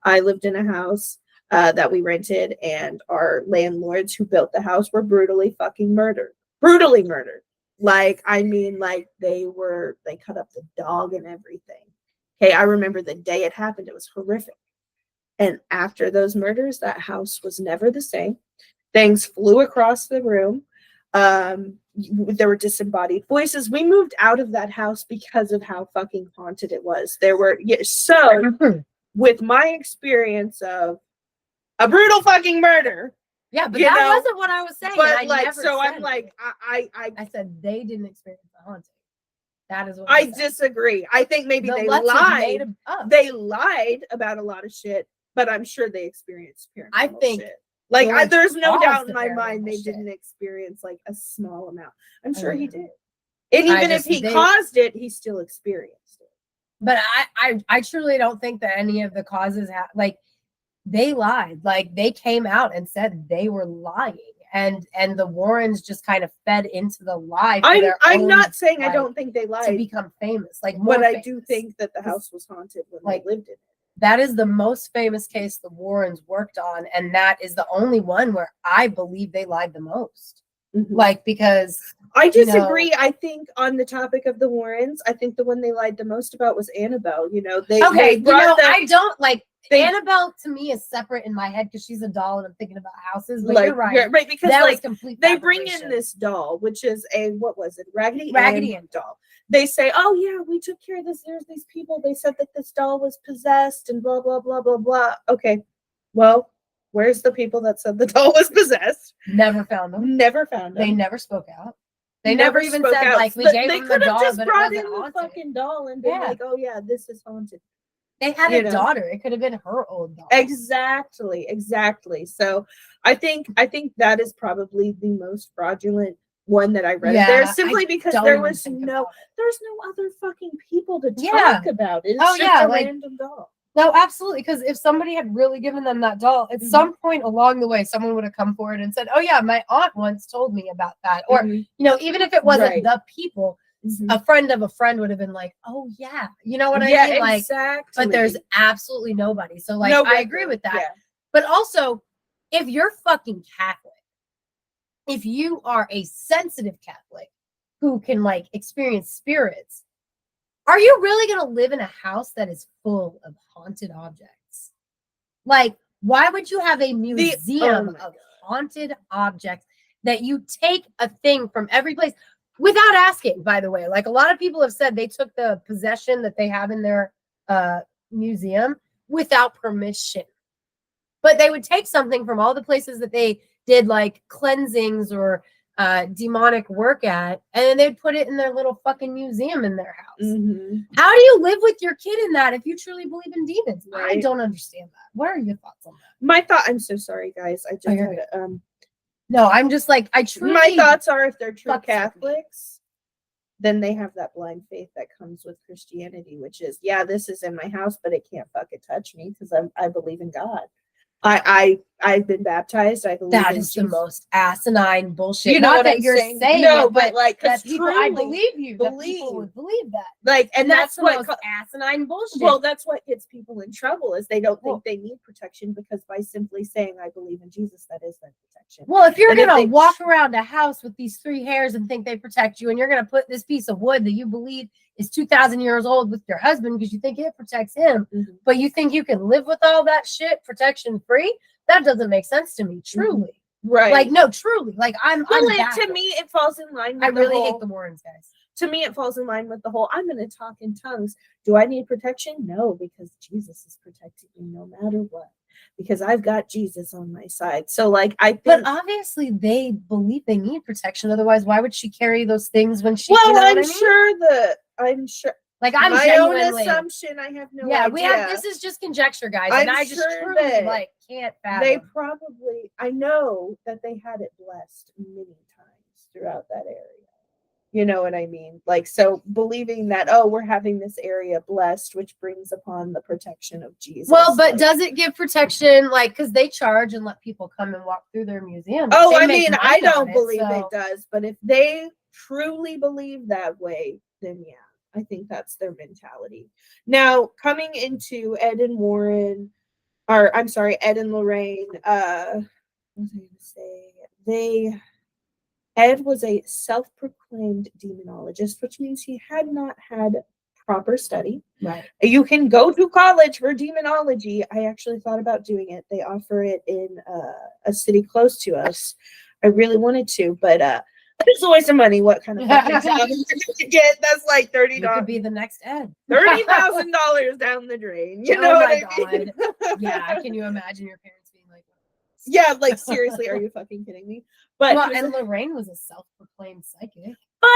I lived in a house that we rented, and our landlords who built the house were brutally fucking murdered. Brutally murdered. Like, I mean, like they cut up the dog and everything. Okay, I remember the day it happened. It was horrific. And after those murders, that house was never the same. Things flew across the room. There were disembodied voices. We moved out of that house because of how fucking haunted it was. There were so with my experience of a brutal fucking murder. Yeah, but you that know, wasn't what I was saying. But I like, never so I'm said like, it. I said they didn't experience the haunting. That is what I said. disagree. I think maybe The they Lutzes lied. made 'em up. They lied about a lot of shit, but I'm sure they experienced paranormal I think shit. Like, George there's no caused doubt the in my paranormal mind they shit. didn't experience like a small amount. I'm sure I he know. did. And I even if just- he they- caused it, he still experienced it. But I truly don't think that any of the causes like they lied. Like they came out and said they were lying, and the Warrens just kind of fed into the lie. For I'm their I'm own, not saying I like, don't think they to lied, become famous. Like, more but I famous. do think that the house was haunted when like, they lived in it. that is the most famous case the Warrens worked on, and that is the only one where I believe they lied the most. Mhm. Like, because I you know- disagree. I think on the topic of the Warrens, I think the one they lied the most about was Annabelle. You know, they brought that, I don't like they- Annabelle. To me, is separate in my head because she's a doll, and I'm thinking about houses. But like you're right. because That was like complete. they bring in fabrication. this doll, which is a what was it, Raggedy Raggedy Ann doll. They say, oh yeah, we took care of this. There's these people. They said that this doll was possessed and blah blah blah blah blah. Okay, well, where's the people that said the doll was possessed? Never found them. Never found them. They never spoke out. They never even spoke said out. like we But gave they them the could have doll, just but it brought wasn't in the haunted. fucking doll and been Yeah. like, oh yeah, this is haunted. They had you a know. daughter. It could have been her old doll. Exactly. So I think that is probably the most fraudulent one that I read. Yeah, There simply I because Don't there even was think no about it. there's no other fucking people to Yeah. talk about it. It's Oh, just yeah, a like- random doll. No, absolutely. Because if somebody had really given them that doll, at Mhm. some point along the way, someone would have come forward and said, "Oh yeah, my aunt once told me about that." Or Mhm. you know, even if it wasn't Right. the people, Mhm. a friend of a friend would have been like, "Oh yeah," you know what I Yeah, mean? Like, exactly. but there's absolutely nobody. So like, No I agree record. with that. Yeah. But also, if you're fucking Catholic, if you are a sensitive Catholic who can like experience spirits, are you really going to live in a house that is full of haunted objects? Like, why would you have a oh museum my of haunted objects that you take a thing from every place without asking, by the way? Like, a lot of people have said they took the possession that they have in their museum without permission. But they would take something from all the places that they did like cleansings or demonic work at, and then they'd put it in their little fucking museum in their house. Mhm. How do you live with your kid in that if you truly believe in demons? I Right. don't understand that. What are your thoughts on that? My thought. I'm so sorry, guys. I just you're had to, No, I'm just like, I truly. my thoughts are, if they're true fucks with me. Catholics, then they have that blind faith that comes with Christianity, which is, yeah, this is in my house, but it can't fucking touch me because I believe in God. I've been baptized. I believe That in is the Jesus. most asinine bullshit. You know not what that I'm you're saying? saying No, it, but like, that 'cause people, I truly believe you. That people believe. would believe that. Like, and That's that's the what most asinine bullshit. well, that's what gets people in trouble, is they don't Well- think they need protection, because by simply saying I believe in Jesus, that is their protection. Well, if you're And if gonna they- walk around a house with these 3 hairs and think they protect you, and you're gonna put this piece of wood that you believe is 2,000 years old with your husband because you think it protects him, Mhm. but you think you can live with all that shit protection free, that doesn't make sense to me. Truly, Right. like, no, truly, like, I'm well, I'm to baffled. me, it falls in line with I really the whole, hate the Warrens, guys. to me, it falls in line with the whole, I'm going to talk in tongues. Do I need protection? No, because Jesus is protecting me no matter what, because I've got Jesus on my side. So, like, I think, But obviously, they believe they need protection. Otherwise, why would she carry those things when she? well, You know I'm what I mean? sure I'm sure Like, I'm my genuinely. own assumption. I have no Yeah, idea. we have. This is just conjecture, guys, and I'm I just sure truly that like can't they fathom. probably, I know that they had it blessed many times throughout that area. You know what I mean? Like, so believing that, oh, we're having this area blessed, which brings upon the protection of Jesus. Well, but like, does it give protection? Like, because they charge and let people come and walk through their museum. oh, They I make mean, money I on don't it, believe so- it does, but if they truly believe that way, then yeah, I think that's their mentality. Now, coming into Ed and Warren, or I'm sorry, Ed and Lorraine, what was I going to say? Ed was a self-proclaimed demonologist, which means he had not had proper study. Right. You can go to college for demonology. I actually thought about doing it. They offer it in a city close to us. I really wanted to, but it's a waste of money. What kind of fucking job am I gonna get? That's like You could be the next Ed. $30,000 down the drain. You Oh know my what I mean? Yeah. Can you imagine your parents being like? Yeah, like, seriously, are you fucking kidding me? But Well, here's and the- Lorraine was a self-proclaimed psychic. but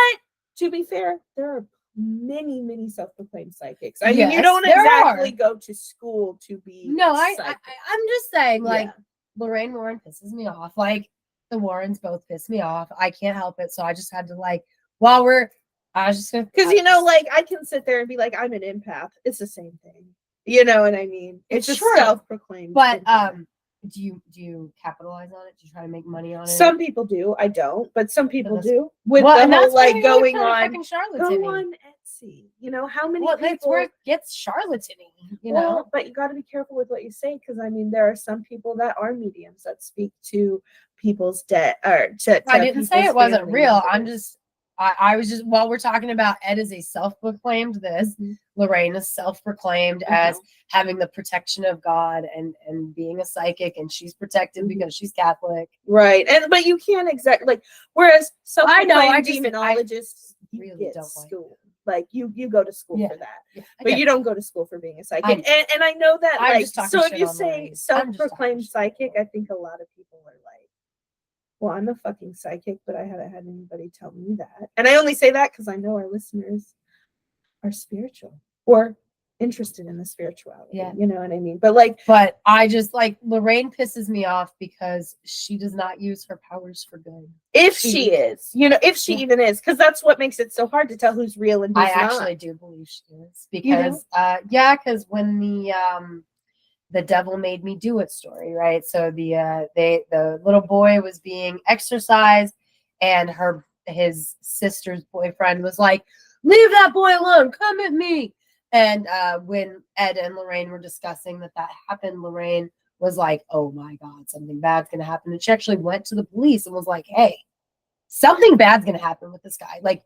to be fair, there are many self-proclaimed psychics. I mean, you Yes, don't there exactly are. go to school to be No, psychic. I'm just saying, like, Yeah. Lorraine Warren pisses me off. Like, the Warrens both piss me off. I can't help it. So I just had to, like, I was just gonna, Because, you know, like, I can sit there and be like, I'm an empath. It's the same thing. You know what I mean? It's It's just true. self-proclaimed. but empath. do you capitalize on it? Do you try to make money on it? Some people do. I don't, but some people that's- do. With well, the and whole, that's where like, you're going kinda on, fucking charlatan-y. go on Etsy. You know, how many Well, that's people... where it gets charlatan-y, you Well, know? but you got to be careful with what you say, because I mean, there are some people that are mediums that speak to people's debt, or to I didn't say people's it wasn't family real. I'm members. just, I was just, while we're talking about Ed is a self-proclaimed this, Mhm. Lorraine is self-proclaimed as having the protection of God and being a psychic, and she's protected Mhm. because she's Catholic. Right, and but you can't exactly, like, whereas I know, I self-proclaimed just- demonologists, you really get don't like school, like you go to school Yeah. for that, Yeah, I but get you it. don't go to school for being a I psychic. know. And I know that, I'm like, just talking so if shit you on say Lorraine. I'm just talking self-proclaimed shit. psychic, I think a lot of people are like, well, I'm a fucking psychic, but I haven't had anybody tell me that. And I only say that because I know our listeners are spiritual or interested in the spirituality. Yeah. You know what I mean? But like, But I just, like, Lorraine pisses me off because she does not use her powers for good. if she is, you know, if she Yeah. even is, because that's what makes it so hard to tell who's real and who's I not. actually do believe she is, You do? because because when the devil made me do it story, right? So the little boy was being exercised, and his sister's boyfriend was like, leave that boy alone, come at me. And when Ed and Lorraine were discussing that happened, Lorraine was like, oh my God, something bad's gonna happen. And she actually went to the police and was like, hey, something bad's gonna happen with this guy. Like,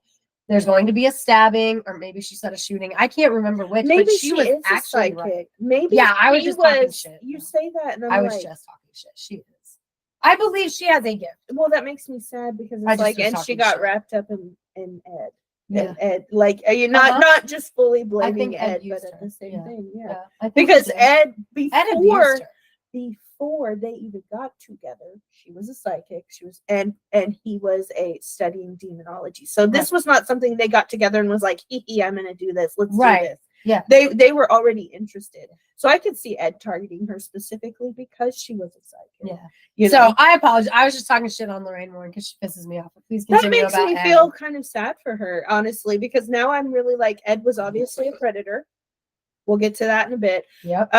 there's going to be a stabbing, or maybe she said a shooting. I can't remember which, Maybe but she was is a actually psychic. right. Maybe Yeah, I was she just talking shit. You say that, and I was just talking shit. She is. I believe she has a gift. Well, that makes me sad because I it's just like, was and she talking got shit. wrapped up in Ed. Yeah. And Ed, like, are you not just fully blaming think Ed Ed, but used at her. the same Yeah. thing, yeah. I think Because he did. Ed Ed abused her. before they even got together, she was a psychic. She was and he was a studying demonology. So this was not something they got together and was like, hee, I'm gonna do this. Let's do this. Yeah. They were already interested. So I could see Ed targeting her specifically because she was a psychic. Yeah. You So know? I apologize. I was just talking shit on Lorraine Warren because she pisses me off. But please That continue makes about me Ed. feel kind of sad for her, honestly, because now I'm really like, Ed was obviously a predator. We'll get to that in a bit. Yep.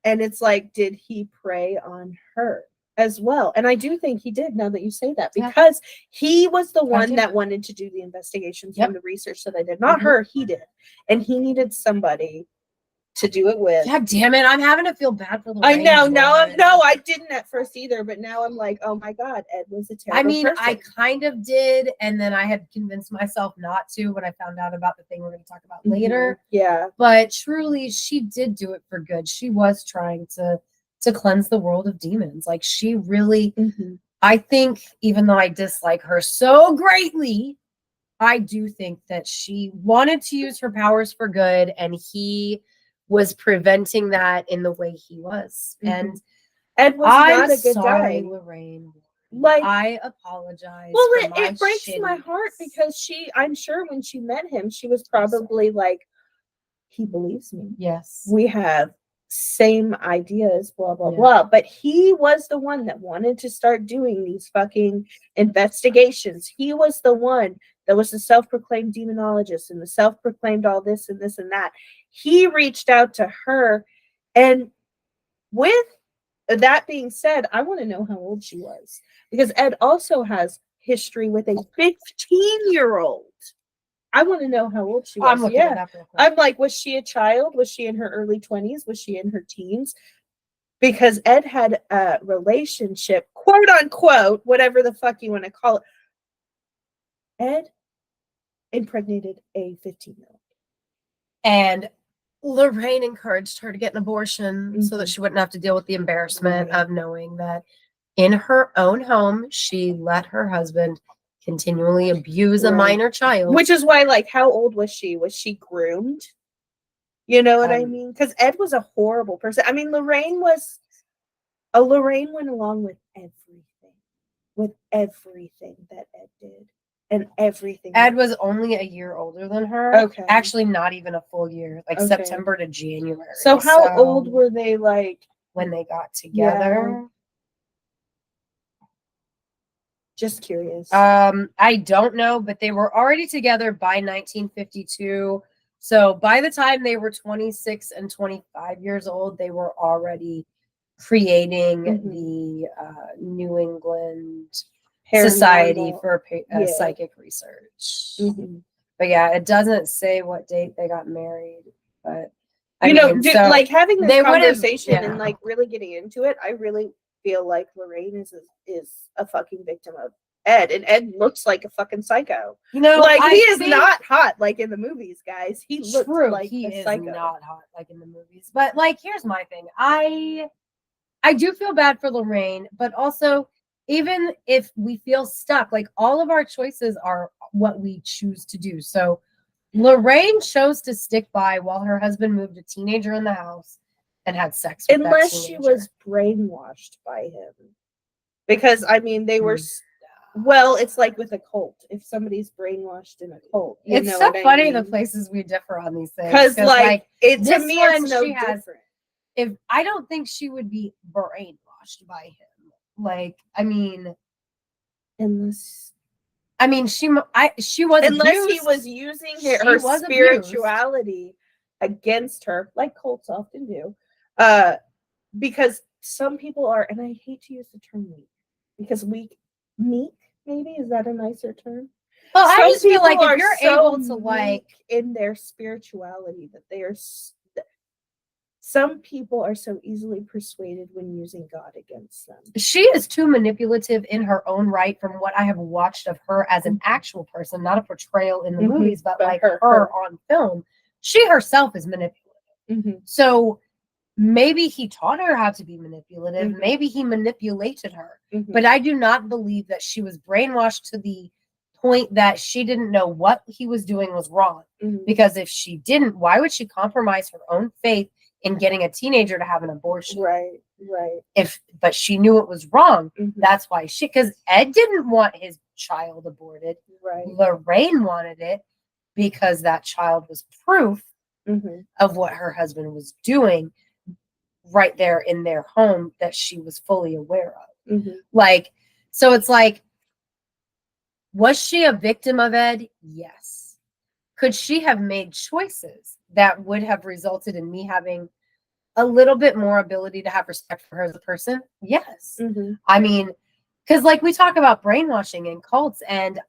And it's like, did he prey on her as well? And I do think he did, now that you say that, because he was the one that wanted to do the investigations and the research that I did. Not her, he did. And he needed somebody to do it with. God damn it. I'm having to feel bad for Lorraine. I know. Warren. I didn't at first either, but now I'm like, oh my God, Ed was a terrible person. I kind of did, and then I had convinced myself not to when I found out about the thing we're going to talk about later. Yeah. But truly, she did do it for good. She was trying to cleanse the world of demons. Like, she really, I think, even though I dislike her so greatly, I do think that she wanted to use her powers for good, and he was preventing that in the way he was. And Ed was not a good guy. Lorraine. Like, I apologize. Well, for it breaks my heart because I'm sure when she met him, she was probably like, he believes me. Yes. We have same ideas, blah, blah, blah. But he was the one that wanted to start doing these fucking investigations. He was the one that was the self-proclaimed demonologist and the self-proclaimed all this and this and that. He reached out to her. And with that being said, I want to know how old she was, because Ed also has history with a 15-year-old. I want to know how old she was. I'm looking it up real quick. I'm like, was she a child? Was she in her early 20s? Was she in her teens? Because Ed had a relationship, quote unquote, whatever the fuck you want to call it. Ed impregnated a 15-year-old. And Lorraine encouraged her to get an abortion so that she wouldn't have to deal with the embarrassment of knowing that in her own home, she let her husband continually abuse a minor child. Which is why, like, how old was she? Was she groomed? You know what I mean? Because Ed was a horrible person. I mean, Lorraine went along with everything that Ed did. And everything. Ed was only a year older than her. Okay. Actually, not even a full year, like September to January. So how old were they, like, when they got together? Yeah. Just curious. I don't know, but they were already together by 1952. So by the time they were 26 and 25 years old, they were already creating the New England Society for Psychic Research. But yeah, it doesn't say what date they got married. But like having this conversation and like really getting into it, I really feel like Lorraine is a fucking victim of Ed, and Ed looks like a fucking psycho. Like, he is not hot like in the movies, guys. He looks like he a is psycho. not hot like in the movies. But like, here's my thing. I do feel bad for Lorraine, but also, even if we feel stuck, like, all of our choices are what we choose to do. So Lorraine chose to stick by while her husband moved a teenager in the house and had sex with Unless that she teenager. was brainwashed by him. Because, I mean, they were... Well, it's like with a cult. If somebody's brainwashed in a cult, it's so funny the places we differ on these things. Because, like, to me, it's no different. If I don't think she would be brainwashed by him. Like, I mean, she was unless he was using her spirituality against her, like cults often do. Because some people are, and I hate to use the term weak, because meek, maybe, is that a nicer term? Well, I just feel like if you're able to, like, in their spirituality, that they are some people are so easily persuaded when using God against them. She is too manipulative in her own right from what I have watched of her as an actual person, not a portrayal in the movies, but like her on film. She herself is manipulative. So maybe he taught her how to be manipulative. Maybe he manipulated her. But I do not believe that she was brainwashed to the point that she didn't know what he was doing was wrong. Because if she didn't, why would she compromise her own faith in getting a teenager to have an abortion? Right. But she knew it was wrong. That's why because Ed didn't want his child aborted. Right. Lorraine wanted it because that child was proof of what her husband was doing right there in their home that she was fully aware of. Like, so it's like, was she a victim of Ed? Yes. Could she have made choices that would have resulted in me having a little bit more ability to have respect for her as a person? Yes. I mean, because like we talk about brainwashing and cults, and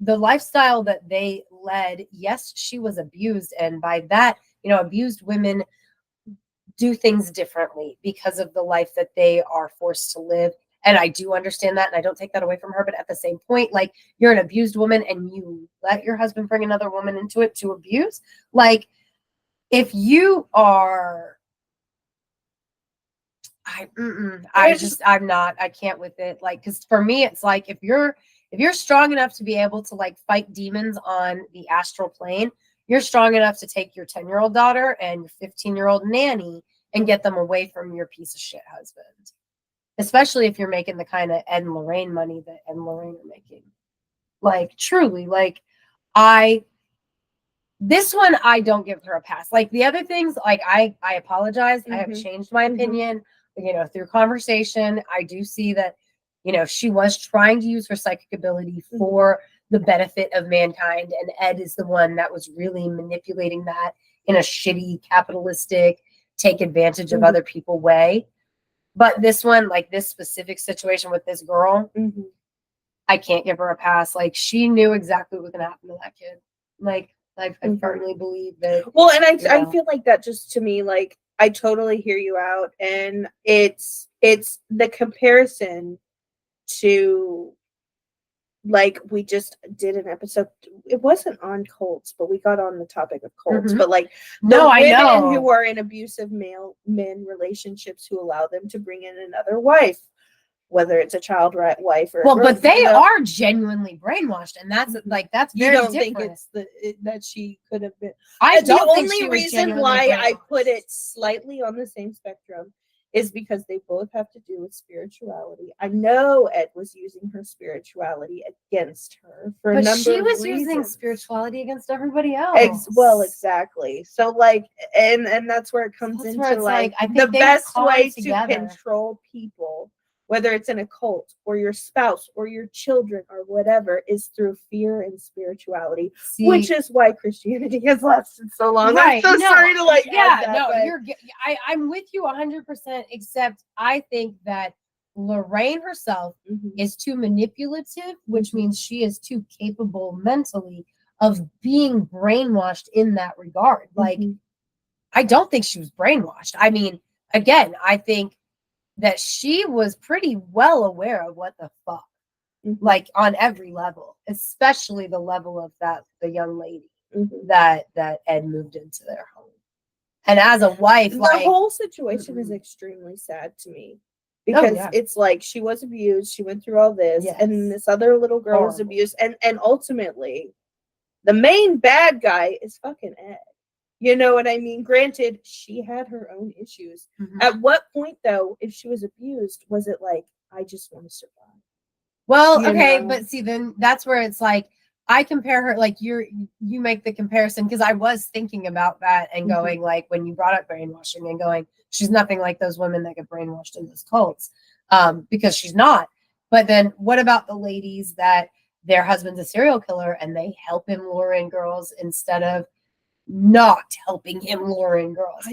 the lifestyle that they led, yes, she was abused. And by that, abused women do things differently because of the life that they are forced to live. And I do understand that, and I don't take that away from her. But at the same point, like, you're an abused woman and you let your husband bring another woman into it to abuse. Like, if you are, I can't with it. Like, because for me, it's like, if you're strong enough to be able to like fight demons on the astral plane, you're strong enough to take your 10-year-old daughter and your 15-year-old nanny and get them away from your piece of shit husband. Especially if you're making the kind of Ed and Lorraine money that Ed and Lorraine are making. Like, truly, like, this one, I don't give her a pass. Like, the other things, like, I apologize. I have changed my opinion, through conversation. I do see that, she was trying to use her psychic ability for the benefit of mankind. And Ed is the one that was really manipulating that in a shitty, capitalistic, take advantage of other people way. But this one, like this specific situation with this girl, I can't give her a pass. Like, she knew exactly what was going to happen to that kid. Like, I firmly believe that. Well, and I feel like that just to me, like, I totally hear you out. And it's the comparison to, like, we just did an episode. It wasn't on cults, but we got on the topic of cults. But like, I know who are in abusive men relationships who allow them to bring in another wife, whether it's a child wife or but they are genuinely brainwashed, and that's that's you very don't different. think it's that she could have been. The only reason why I put it slightly on the same spectrum is because they both have to do with spirituality. I know Ed was using her spirituality against her for a number of reasons. But she was using spirituality against everybody else. Well, exactly. So, like, and that's where it comes into, like, I think the best way to control people, whether it's in a cult or your spouse or your children or whatever, is through fear and spirituality, which is why Christianity has lasted so long. Right. I'm so sorry to like add that, no, I'm with you 100%, except I think that Lorraine herself is too manipulative, which means she is too capable mentally of being brainwashed in that regard. Like, I don't think she was brainwashed. I mean, again, I think that she was pretty well aware of what the fuck, like, on every level, especially the level of the young lady that Ed moved into their home. And as a wife, the whole situation is extremely sad to me because it's like she was abused, she went through all this, and this other little girl was abused, and ultimately the main bad guy is fucking Ed. You know what I mean? Granted, she had her own issues. At what point, though, if she was abused, was it like, I just want to survive? Well, but see, then that's where it's like, I compare her, like, you make the comparison, because I was thinking about that and going, like, when you brought up brainwashing and going, she's nothing like those women that get brainwashed in those cults, because she's not. But then what about the ladies that their husband's a serial killer and they help him lure in girls instead of not helping him lure in girls,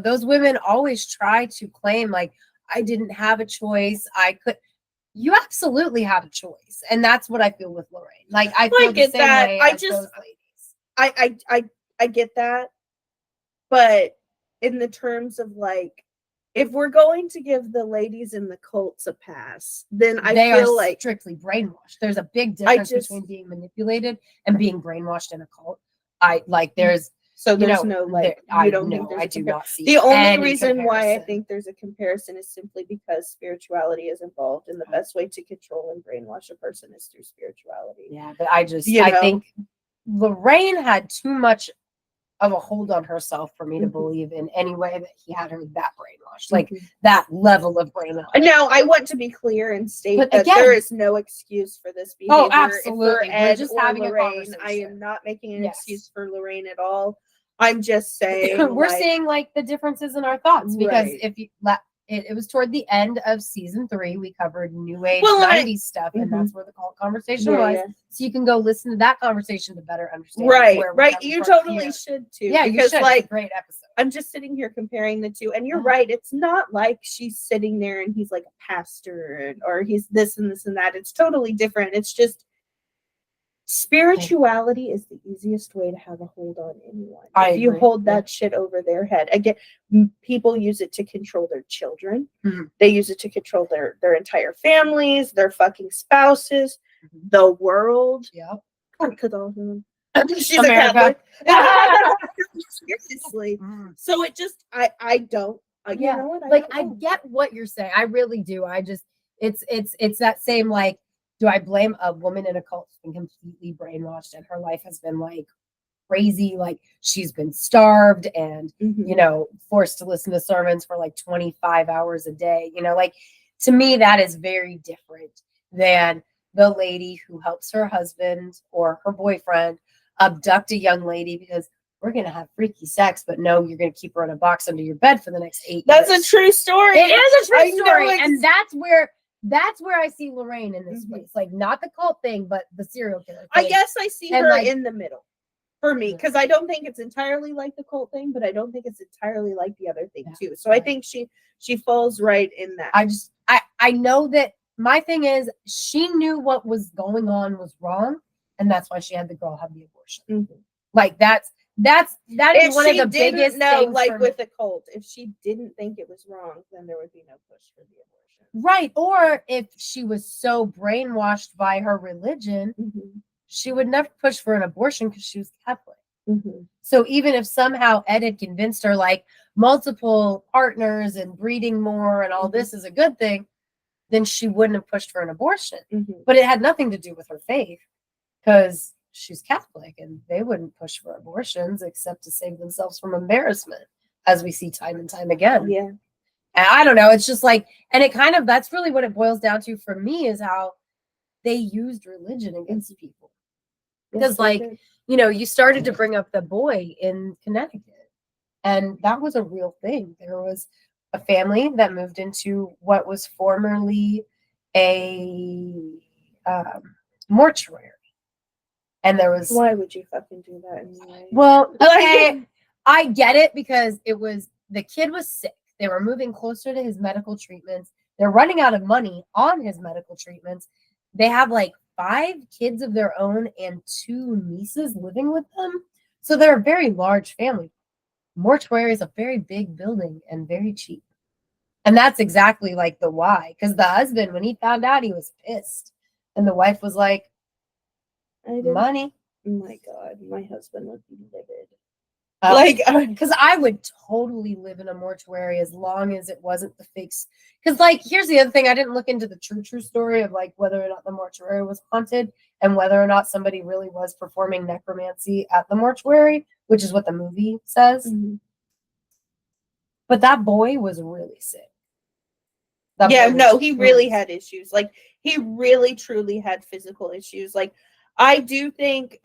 those women always try to claim, like, I didn't have a choice. You absolutely had a choice. And that's what I feel with Lorraine. Like, I feel the same way as those ladies. I get that. but in the terms of like, if we're going to give the ladies in the cults a pass, then I They feel are like strictly brainwashed. There's a big difference between being manipulated and being brainwashed in a cult. There's so there's you know, no like there, you don't think no, there's I a do compar- not see The only any reason why I comparison. think there's a comparison is simply because spirituality is involved, and the best way to control and brainwash a person is through spirituality. Yeah, but I know? think Lorraine had too much of a hold on herself for me to Mhm. believe in any way that he had her that brainwashed, like that level of brainwash. Now, I want to be clear and state But that again- there is no excuse for this behavior. Oh, absolutely. For We're Ed just or having a Lorraine. I conversation. am not making an Yes. excuse for Lorraine at all. I'm just saying We're like, seeing like the differences in our thoughts because Right. if you it was toward the end of season 3, we covered new age Well, and 90s stuff, and Mhm. that's where the cult conversation Yeah, was. yeah. So you can go listen to that conversation to better understand. Right, where we're right. coming You from totally here. should too. Yeah, you because should. It's like a great episode. I'm just sitting here comparing the two, and you're Yeah. right. It's not like she's sitting there and he's like a pastor or he's this and this and that. It's totally different. It's just spirituality is the easiest way to have a hold on anyone. I If you agree. hold that shit over their head, again, people use it to control their children. Mhm. They use it to control their entire families, their fucking spouses, Mhm. the world. Yep. Because all of them. She's America. a Catholic. Seriously. Mhm. So it just, I don't. You Yeah. know what? Like don't I know. get what you're saying. I really do. I just it's that same like, do I blame a woman in a cult who's been completely brainwashed and her life has been like crazy, like she's been starved and Mhm. forced to listen to sermons for like 25 hours a day, like to me that is very different than the lady who helps her husband or her boyfriend abduct a young lady because we're going to have freaky sex, but no, you're going to keep her in a box under your bed for the next 8 That's years. a true story. It is a I true know story. ex- And that's where I see Lorraine in this Mhm. place. Like not the cult thing, but the serial killer I thing. guess I see And, her like- in the middle for me Yeah. because I don't think it's entirely like the cult thing, but I don't think it's entirely like the other thing Yeah, too. So I right. think she falls right in that. I know that my thing is she knew what was going on was wrong, and that's why she had the girl have the abortion. Mhm. Like that is If one of she the didn't biggest know, things like for with the cult, if she didn't think it was wrong, then there would be no push for the abortion. right. Or if she was so brainwashed by her religion, Mhm. she would never push for an abortion because she was Catholic. Mhm. So even if somehow Ed had convinced her like multiple partners and breeding more and all Mhm. this is a good thing, then she wouldn't have pushed for an abortion. Mhm. But it had nothing to do with her faith because she's Catholic and they wouldn't push for abortions except to save themselves from embarrassment, as we see time and time again. Yeah. And I don't know. It's just like, and it kind of, that's really what it boils down to for me is how they used religion against people. Because Yes, they like, did. you started to bring up the boy in Connecticut, and that was a real thing. There was a family that moved into what was formerly a mortuary, and there was Why would you fucking do that anyway? well, okay, I get it because the kid was sick. They were moving closer to his medical treatments. They're running out of money on his medical treatments. They have like 5 kids of their own and 2 nieces living with them. So they're a very large family. Mortuary is a very big building and very cheap. And that's exactly like the why. Because the husband, when he found out, he was pissed. And the wife was like, I didn't. money. Oh my god, my husband would be livid. Because I would totally live in a mortuary as long as it wasn't the fakes. Because like, here's the other thing: I didn't look into the true story of like whether or not the mortuary was haunted and whether or not somebody really was performing necromancy at the mortuary, which is what the movie says. Mhm. But that boy was really sick. Yeah, boy no, was he really really sick. had issues. Like he really truly had physical issues. Like I do think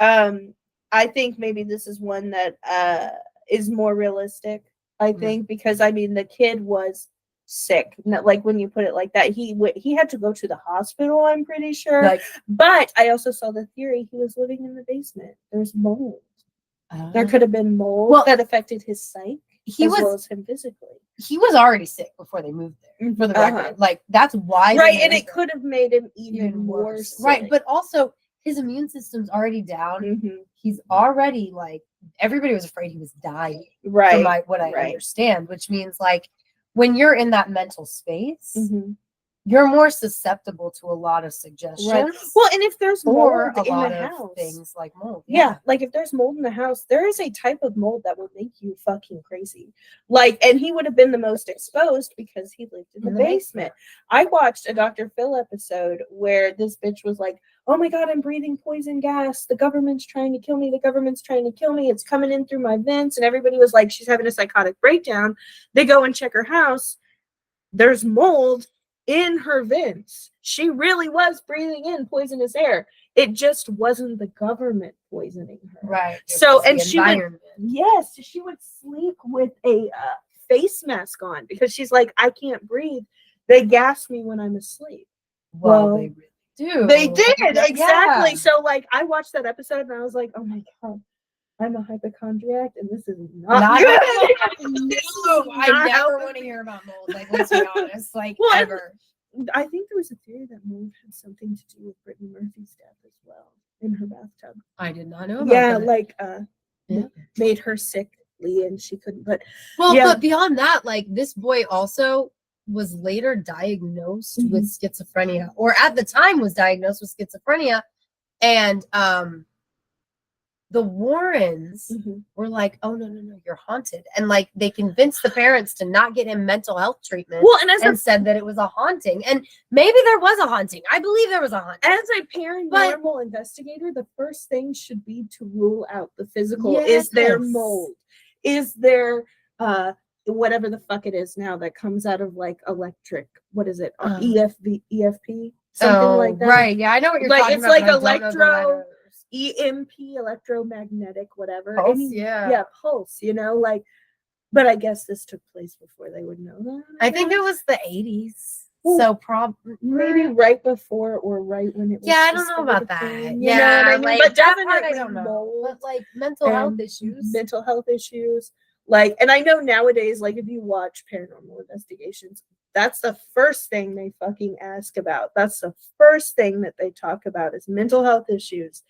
I think maybe this is one that is more realistic. I think because I mean the kid was sick. Not like when you put it like that, he had to go to the hospital, I'm pretty sure. Like, But I also saw the theory he was living in the basement. There's mold. There could have been mold that affected his psyche as well as him physically. He was already sick before they moved there. For the record, like that's why. Right, and it could have made him even more sick. Right, but also his immune system's already down. Mhm. He's already like, everybody was afraid he was dying. Right. From what I right. understand, which means like when you're in that mental space, Mhm. you're more susceptible to a lot of suggestions. Right. Well, and if there's or mold a in lot the of house, things like mold. yeah, like if there's mold in the house, there is a type of mold that will make you fucking crazy. Like, and he would have been the most exposed because he lived in the basement. I watched a Dr. Phil episode where this bitch was like, "Oh my God, I'm breathing poison gas. The government's trying to kill me. The government's trying to kill me. It's coming in through my vents." And everybody was like, she's having a psychotic breakdown. They go and check her house. There's mold in her vents. She really was breathing in poisonous air. It just wasn't the government poisoning her. Right. So, and she would, yes, she would sleep with a face mask on because she's like, I can't breathe. They gas me when I'm asleep. Well, they really do. They did, exactly. Yeah. So, like, I watched that episode and I was like, oh my God, I'm a hypochondriac and this is not good. No, I never want to hear about mold. Like, let's be honest, like, Well, ever. I think there was a theory that mold had something to do with Brittany Murphy's death as well in her bathtub. I did not know about that. Like Yeah. made her sickly and she couldn't. But well, yeah. but beyond that, like this boy also was later diagnosed with schizophrenia, or at the time was diagnosed with schizophrenia, and the Warrens were like, "Oh no, you're haunted," and like they convinced the parents to not get him mental health treatment. Well, and said that it was a haunting, and maybe there was a haunting. I believe there was a haunting. As a paranormal investigator, the first thing should be to rule out the physical. Is there mold? Is there whatever the fuck it is now that comes out of like electric? What is it? EFP, something like that. Right? Yeah, I know what you're talking it's about. It's like electro. EMP, electromagnetic, whatever. Pulse, pulse, you know, like, but I guess this took place before they would know that. I think it was the 80s. So probably maybe right before or right when it was. Yeah, I don't know about that. You yeah, know what I mean? like, but that definitely part I don't know. But like mental health issues. Like, and I know nowadays, like if you watch paranormal investigations, that's the first thing they fucking ask about. That's the first thing that they talk about is mental health issues.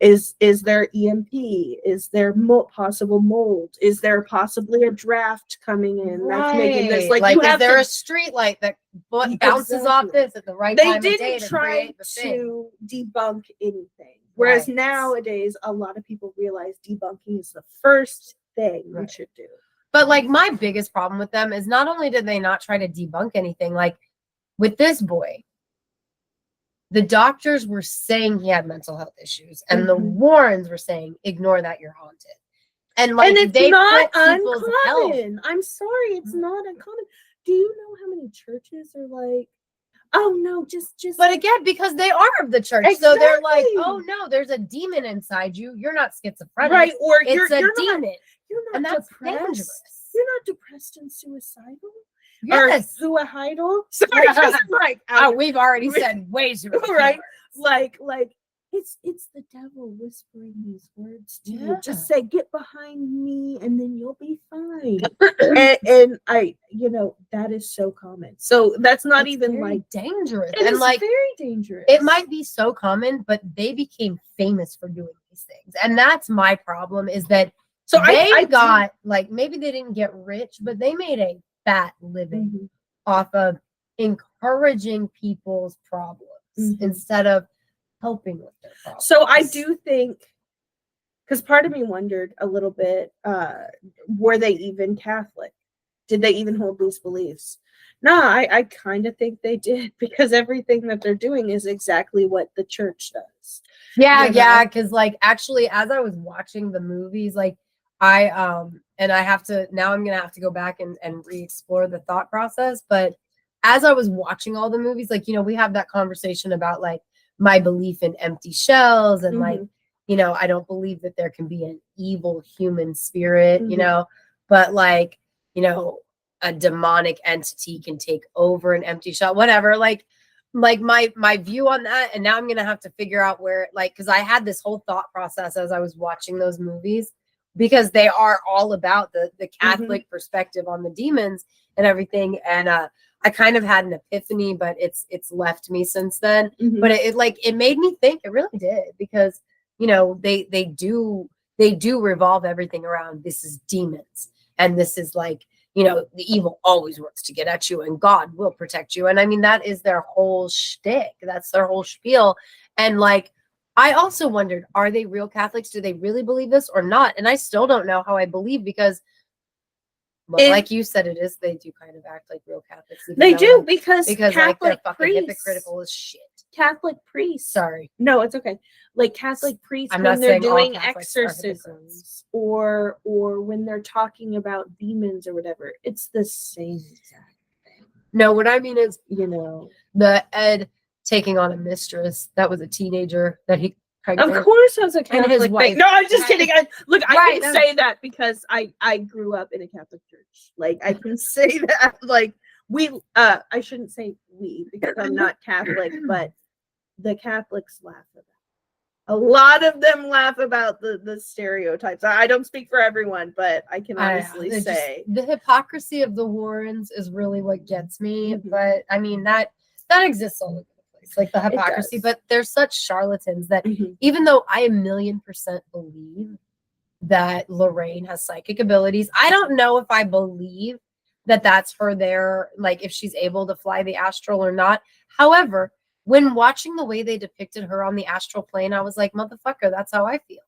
Is there EMP? Is there possible mold? Is there possibly a draft coming in that's making this like you is have there a street light that bounces off this at the right time of day? They didn't try to debunk anything. Whereas nowadays, a lot of people realize debunking is the first thing we should do. But like my biggest problem with them is not only did they not try to debunk anything, like with this boy, the doctors were saying he had mental health issues, and the Warrens were saying, "Ignore that, you're haunted." And like, it's they not put people's health. I'm sorry, it's not uncommon. Do you know how many churches are like, "Oh no, just"? But again, because they are of the church, so they're like, "Oh no, there's a demon inside you. You're not schizophrenic, right? Or it's you're a demon. You're not and that's depressed. Dangerous. You're not depressed and suicidal." Yes. Or suicidal. Sorry, like we've already said way too much. Right? Like it's the devil whispering these words to you. Just say, "Get behind me," and then you'll be fine. and I, that is so common. So that's not even like dangerous. It and is like very dangerous. It might be so common, but they became famous for doing these things, and that's my problem. Is that so they got like maybe they didn't get rich, but they made a fat living off of encouraging people's problems instead of helping with their problems. So I do think, because part of me wondered a little bit, were they even Catholic? Did they even hold these beliefs? No, I kind of think they did, because everything that they're doing is exactly what the church does. Yeah, because like actually as I was watching the movies, like I'm gonna have to go back and re-explore the thought process. But as I was watching all the movies, like, we have that conversation about like my belief in empty shells and like, I don't believe that there can be an evil human spirit, but like, a demonic entity can take over an empty shell, whatever. Like my view on that. And now I'm going to have to figure out where, like, cause I had this whole thought process as I was watching those movies, because they are all about the Catholic perspective on the demons and everything. And I kind of had an epiphany, but it's left me since then. Mhm. But it made me think. It really did, because they do revolve everything around, this is demons, and this is like, the evil always works to get at you, and God will protect you. And I mean, that is their whole shtick. That's their whole spiel. And like, I also wondered, are they real Catholics? Do they really believe this or not? And I still don't know how I believe, because like you said, they do kind of act like real Catholics. They do, because like, Catholic they're fucking priests, hypocritical as shit. Catholic priests. Sorry. No, it's okay. Like Catholic priests, I'm when not they're saying all doing Catholics are hypocrites. exorcisms or when they're talking about demons or whatever, it's the same exact thing. No, what I mean is, the Ed taking on a mistress that was a teenager that he pregnant. Of course, as a And his Catholic wife. thing. No, I'm just kidding. I Right, can say that because I grew up in a Catholic church. Like, I can say that. Like, I shouldn't say we, because I'm not Catholic, but the Catholics laugh about it. A lot of them laugh about the stereotypes. I don't speak for everyone, but I can honestly say the hypocrisy of the Warrens is really what gets me. Mhm. But I mean, that exists all over the place, like the hypocrisy. does. But they're such charlatans that Mhm. even though I 1,000,000% believe that Lorraine has psychic abilities, I don't know if I believe that that's her there, like if she's able to fly the astral or not. However, when watching the way they depicted her on the astral plane, I was like, motherfucker, that's how I feel.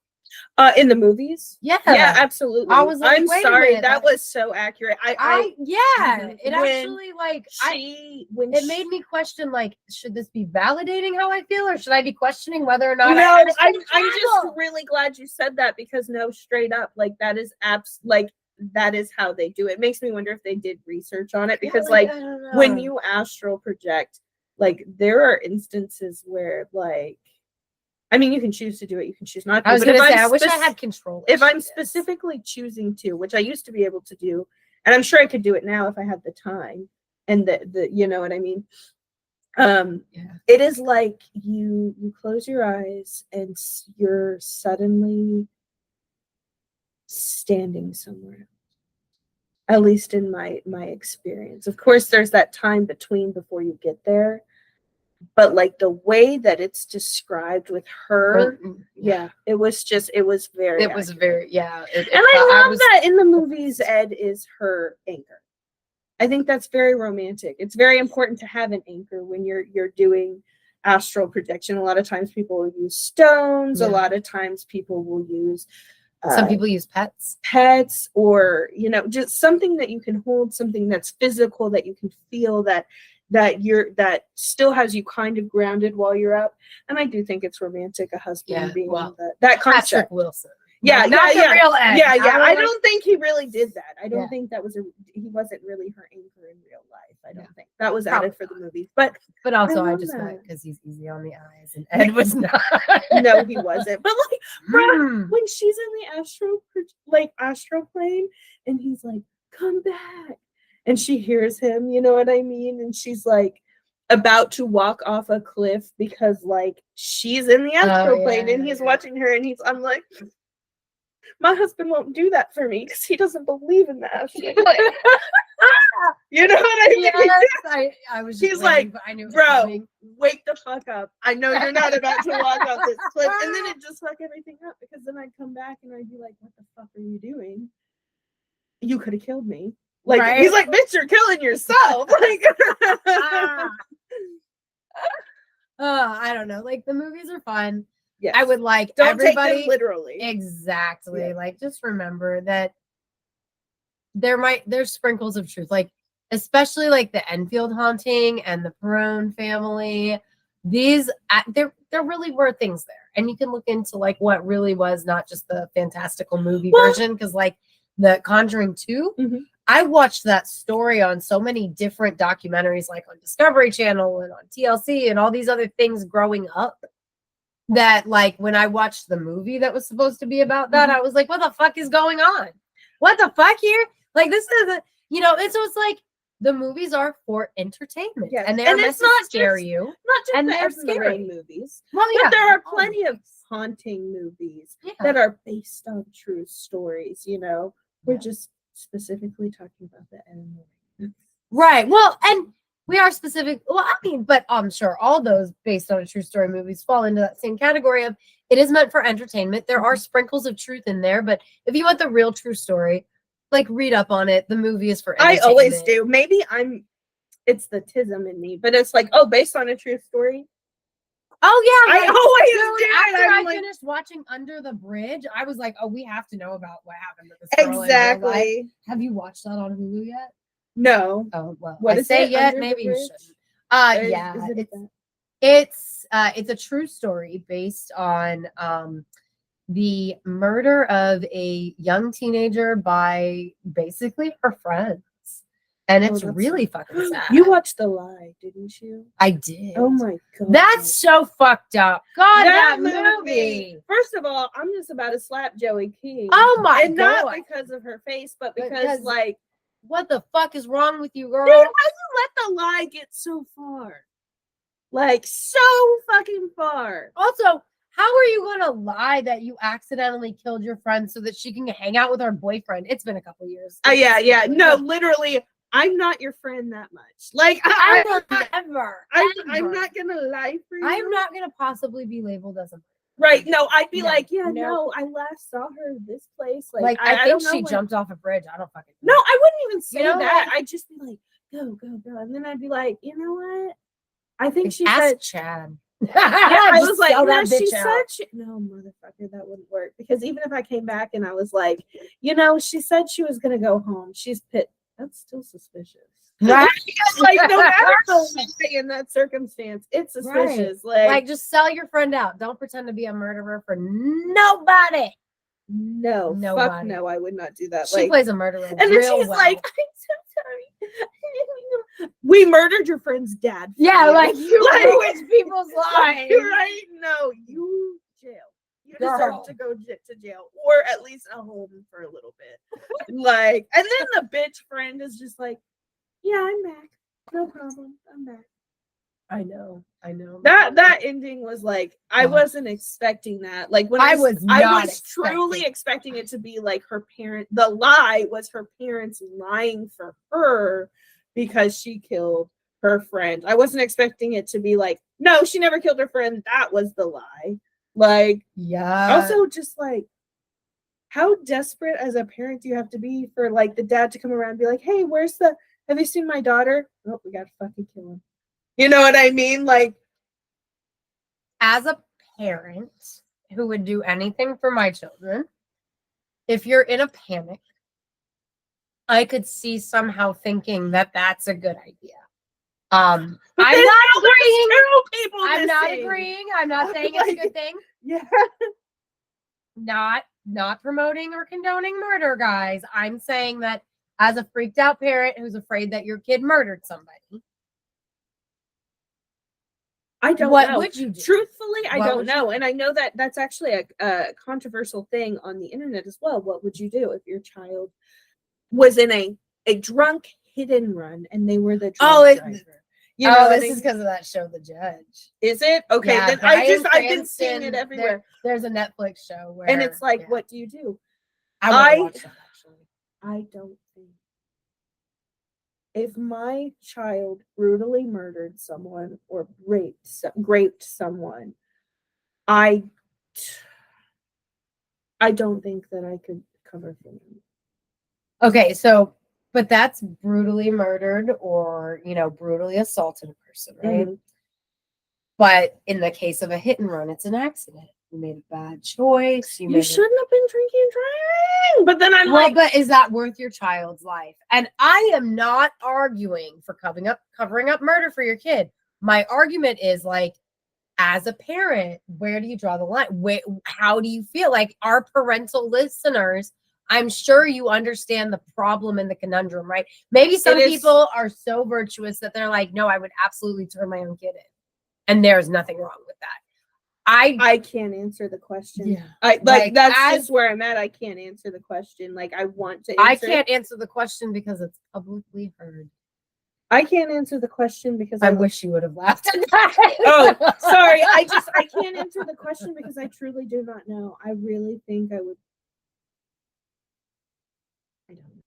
In the movies, Yeah, absolutely. I was like, I'm wait a sorry, minute, that was so accurate. it when actually like it made me question, like, should this be validating how I feel, or should I be questioning whether or not? No, I'm just really glad you said that, because no, straight up, like, that is that is how they do it. It makes me wonder if they did research on it, because I like don't know. when you astral project, like, there are instances where, like, I mean, you can choose to do it, you can choose not to. I was but gonna if say, I'm I wish I had control. if I'm specifically choosing to, which I used to be able to do, and I'm sure I could do it now if I had the time and the you know what I mean. It is like you close your eyes and you're suddenly standing somewhere. At least in my experience. Of course, there's that time between before you get there, but like the way that it's described with her, it was very It was accurate. very And I love that in the movies, Ed is her anchor. I think that's very romantic. It's very important to have an anchor when you're doing astral projection. A lot of times people will use stones. A lot of times people will use some people use pets, or just something that you can hold, something that's physical, that you can feel, that still has you kind of grounded while you're up. And I do think it's romantic, a husband being that concept. Patrick Wilson. Yeah, not the real Ed. Yeah. I don't think he really did that. I don't think that he wasn't really her anchor in real life. I don't think that was added for the movies. But also I just went because he's easy on the eyes, and Ed was not. No, he wasn't. But like, bruh, when she's in the astral plane, and he's like, "Come back," and she hears him, you know what I mean? And she's like about to walk off a cliff because like she's in the astral plane, and he's watching her, and I'm like, my husband won't do that for me because he doesn't believe in that. You know what I mean? Yes, I was just he's like, I knew bro, wake the fuck up. I know you're not about to walk off this cliff. And then it just fucked everything up, because then I'd come back and I'd be like, what the fuck are you doing? You could have killed me. Like, right? He's like, bitch, you're killing yourself. Like, I don't know. Like, the movies are fun. Yes. I would like don't everybody take them literally. Exactly. Yeah. Like, just remember that there's sprinkles of truth, like especially like the Enfield haunting and the Perron family. These there really were things there, and you can look into like what really was, not just the fantastical movie version, because like the Conjuring 2, I watched that story on so many different documentaries, like on Discovery Channel and on TLC and all these other things growing up, that like when I watched the movie that was supposed to be about that, I was like, what the fuck is going on? What the fuck here? Like, this is it's like the movies are for entertainment, and they're meant to scare you. Not just and the they're scary movies. Well, yeah, but there are plenty of haunting movies that are based on true stories. We're just specifically talking about the animal. Right. Well, and We are specific. Well, I mean, but I'm sure all those based on a true story movies fall into that same category of it is meant for entertainment. There are sprinkles of truth in there, but if you want the real true story, like read up on it. The movie is for I entertainment. always do. Maybe it's the tism in me, but it's like, oh, based on a true story. Oh yeah, I like, always dude, do. after I'm I like, finished watching Under the Bridge, I was like, oh, we have to know about what happened to this girl in real life. exactly. Have you watched that on Hulu yet? No. Oh well, What I is say it? yet, Under the maybe you Bridge? shouldn't. Yeah, Is it it's a true story based on the murder of a young teenager by basically her friends, and it's that's really fucking sad. You watched The Lie, didn't you? I did. Oh my god. That's so fucked up. God, that that movie. First of all, I'm just about to slap Joey King. Oh my and god! not because of her face, but because Because- like, What the fuck is wrong with you, girl? dude, how you let The Lie get so far? Like so fucking far. Also, how are you gonna lie that you accidentally killed your friend so that she can hang out with her boyfriend? It's been a couple years. Yeah. No, literally, I'm not your friend that much. Like I will never. I'm not gonna lie for you. I'm not gonna possibly be labeled as a Right. No, I'd be No, like, yeah, no. no, I last saw her this place. like. I think don't know she when- jumped off a bridge. I don't fucking No, I wouldn't even say You know, that. like- I'd just be like, go. And then I'd be like, you know what? I think she Ask said Chad. yeah, I Just was like, sell no, that she bitch out. said she no motherfucker, that wouldn't work. Because even if I came back and I was like, you know, she said she was gonna go home. She's pit. That's still suspicious. Right? Because, like, no matter the lie in that circumstance, it's suspicious. Like, just sell your friend out. Don't pretend to be a murderer for nobody. no, fuck Nobody. no, I would not do that. She like, plays a murderer. and then real she's well. like, I'm so sorry. We murdered your friend's dad. for yeah, you. like you Like- ruined people's lives. You're right. No, you jail. You deserve Girl. to go to jail, or at least a home for a little bit. Like, and then the bitch friend is just like, "Yeah, I'm back. No problem. I'm back." I know. That ending was like, I Oh. wasn't expecting that. Like when I I was was not truly expecting it to be like her parent. The lie was her parents lying for her because she killed her friend. I wasn't expecting it to be like, no, she never killed her friend. That was the lie. Like, Yeah. also just like, how desperate as a parent do you have to be for like the dad to come around and be like, hey, have you seen my daughter? Oh, we gotta fucking kill him. You know what I mean? Like, as a parent who would do anything for my children, if you're in a panic, I could see somehow thinking that that's a good idea. I'm but not then now there's agreeing. two people I'm not missing. agreeing. I'm not saying it's a good thing. Yeah. Not promoting or condoning murder, guys. I'm saying that as a freaked out parent who's afraid that your kid murdered somebody, I don't what know. would you do? Truthfully, I What don't would you know. And I know that that's actually a controversial thing on the internet as well. What would you do if your child was in a drunk hit and run and they were the drunk driver? You know, this is because of that show, The Judge. is it? Okay, Yeah, then Bryan I've been seeing Cranston, it everywhere. There's a Netflix show where, And it's like, yeah. what do you do? I want to watch that actually. I don't think. If my child brutally murdered someone or raped someone, I don't think that I could cover for them. Okay, so but that's brutally murdered or brutally assaulted a person, right? Mhm. But in the case of a hit and run, it's an accident. You made a bad choice. You shouldn't have been drinking and driving. But then I'm Well, like, but is that worth your child's life? And I am not arguing for covering up murder for your kid. My argument is like, as a parent, where do you draw the line? How do you feel? Like our parental listeners, I'm sure you understand the problem and the conundrum, right? Maybe some people are so virtuous that they're like, no, I would absolutely turn my own kid in. And there's nothing wrong with that. I can't answer the question. Yeah. Like that's just where I'm at. I can't answer the question. Like I want to answer I can't answer the question because it's publicly heard. I can't answer the question because I wish you would have laughed at that. Oh, sorry. I can't answer the question because I truly do not know. I really think I would. I don't know.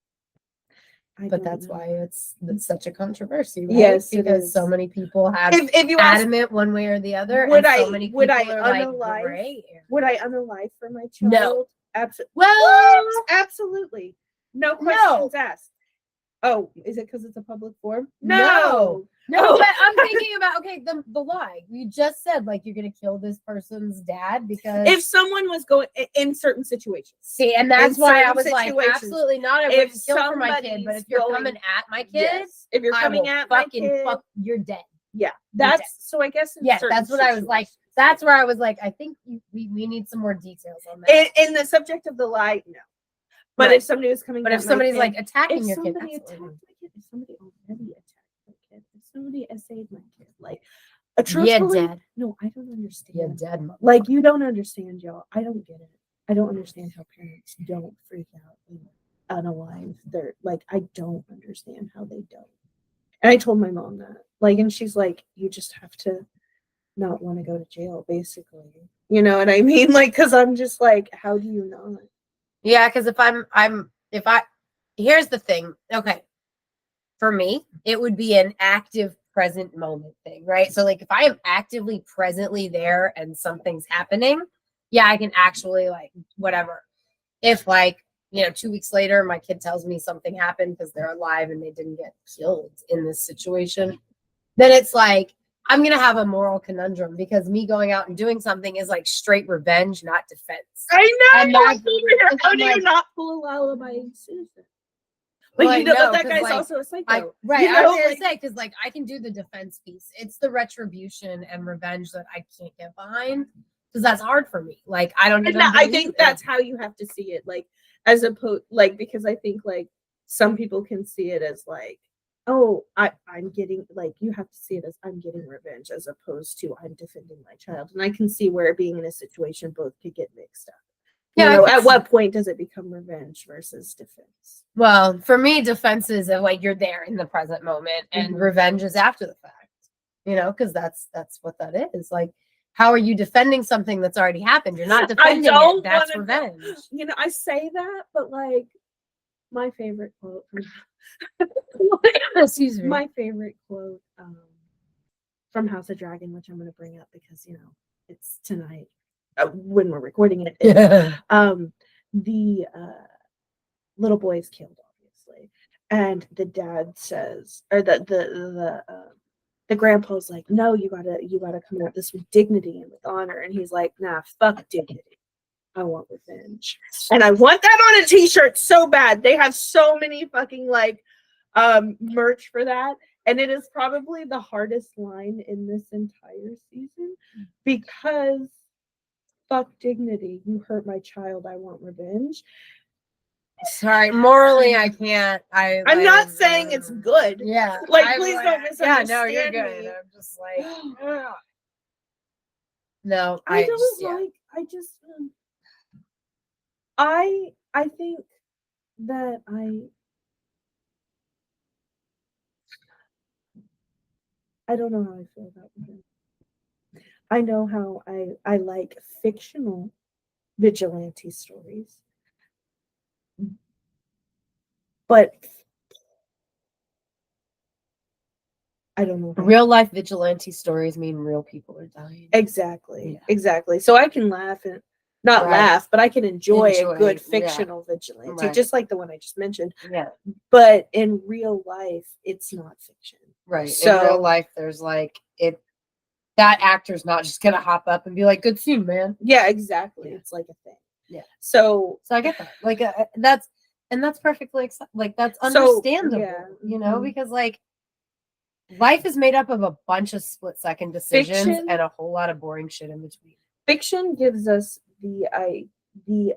I But don't that's know. why it's such a controversy, right? Yes, it because is. so many people have If you ask, adamant one way or the other, would and so I- many would people I are like unalive- gray area. would I unalive for my child? No. Absolutely. Well, Absolutely. No No. questions asked. Oh, is it because it's a public forum? No. No, Oh. but I'm thinking about the lie. You just said like you're gonna kill this person's dad because If someone was going in certain situations, see, and that's in why I certain was like, situations, absolutely not. I if wouldn't kill for my kid, but somebody's if you're going- coming at my kid, yes, if you're I coming will at my fucking kid, fuck, you're dead. yeah, You're that's dead. so. I guess in Yes, certain that's what I was like. situations. That's where I was like, I think we need some more details on that. In the subject of the lie, no. But Right. if somebody was coming, But at if my somebody's kid, like attacking if your kid, somebody that's attacked what my we're kid, if somebody already attacked my kid, if somebody essayed my kid, like Yeah, truthfully, Dad. no, I don't understand. You're dead, mother. Like you don't understand, y'all. I don't get it. I don't understand how parents don't freak out when unalive. They're like, I don't understand how they don't. And I told my mom that, like, and she's like, you just have to not want to go to jail, basically. You know what I mean? Like, because I'm just like, how do you not? Yeah, because here's the thing. Okay. For me, it would be an active present moment thing, right? So like if I am actively presently there and something's happening, yeah, I can actually like whatever. If like, 2 weeks later, my kid tells me something happened because they're alive and they didn't get killed in this situation, then it's like, I'm going to have a moral conundrum because me going out and doing something is like straight revenge, not defense. I know. And that's- How do you like- not pull a lullaby in Susan? But Well, you know no, that 'cause, guy's like, also a psycho. Right. You I know, was gonna like- say because like I can do the defense piece. It's the retribution and revenge that I can't get behind because that's hard for me. Like I don't. And Even I believe think it. that's how you have to see it, like as opposed, like because I think like some people can see it as like, oh, I'm getting, like you have to see it as I'm getting revenge as opposed to I'm defending my child, and I can see where being in a situation both could get mixed up. Yeah, I You know, can at see- what point does it become revenge versus defense? Well, for me, defense is of like you're there in the present moment, and Mhm. revenge is after the fact. Because that's what that is. Like, how are you defending something that's already happened? You're not defending don't it. That's wanna- revenge. You know, I say that, but like my favorite quote from Excuse me. my favorite quote from House of Dragon, which I'm going to bring up because it's tonight when we're recording it. Yeah. The little boy is killed, obviously, and the dad says, or the grandpa's like, no, you gotta come at this with dignity and with honor, and he's like, nah, fuck dignity. I want revenge. And I want that on a t-shirt so bad. They have so many fucking like merch for that. And it is probably the hardest line in this entire season because fuck dignity. You hurt my child. I want revenge. Sorry, morally, I can't. I'm not saying it's good. Yeah. Like, I'm please like- don't misunderstand. Yeah, no, you're good. me. I'm just like, no, I don't just, yeah. like. I just. I think that I don't know how I feel about it. I know how I like fictional vigilante stories, but I don't know. how- Real life vigilante stories mean real people are dying. Exactly. Yeah. Exactly. So I can laugh and not Right. laugh, but I can enjoy a Enjoy, good yeah. fictional vigilante, Right. just like the one I just mentioned. Yeah, But in real life, it's not fiction. right. In So- real life, there's like that actor's not just gonna hop up and be like, "Good scene, man." Yeah, exactly. Yeah. It's like a thing. Yeah. So So I get that. Like that's perfectly like that's So, understandable. yeah, mhm. Because like life is made up of a bunch of split-second decisions Fiction- and a whole lot of boring shit in between. fiction gives us the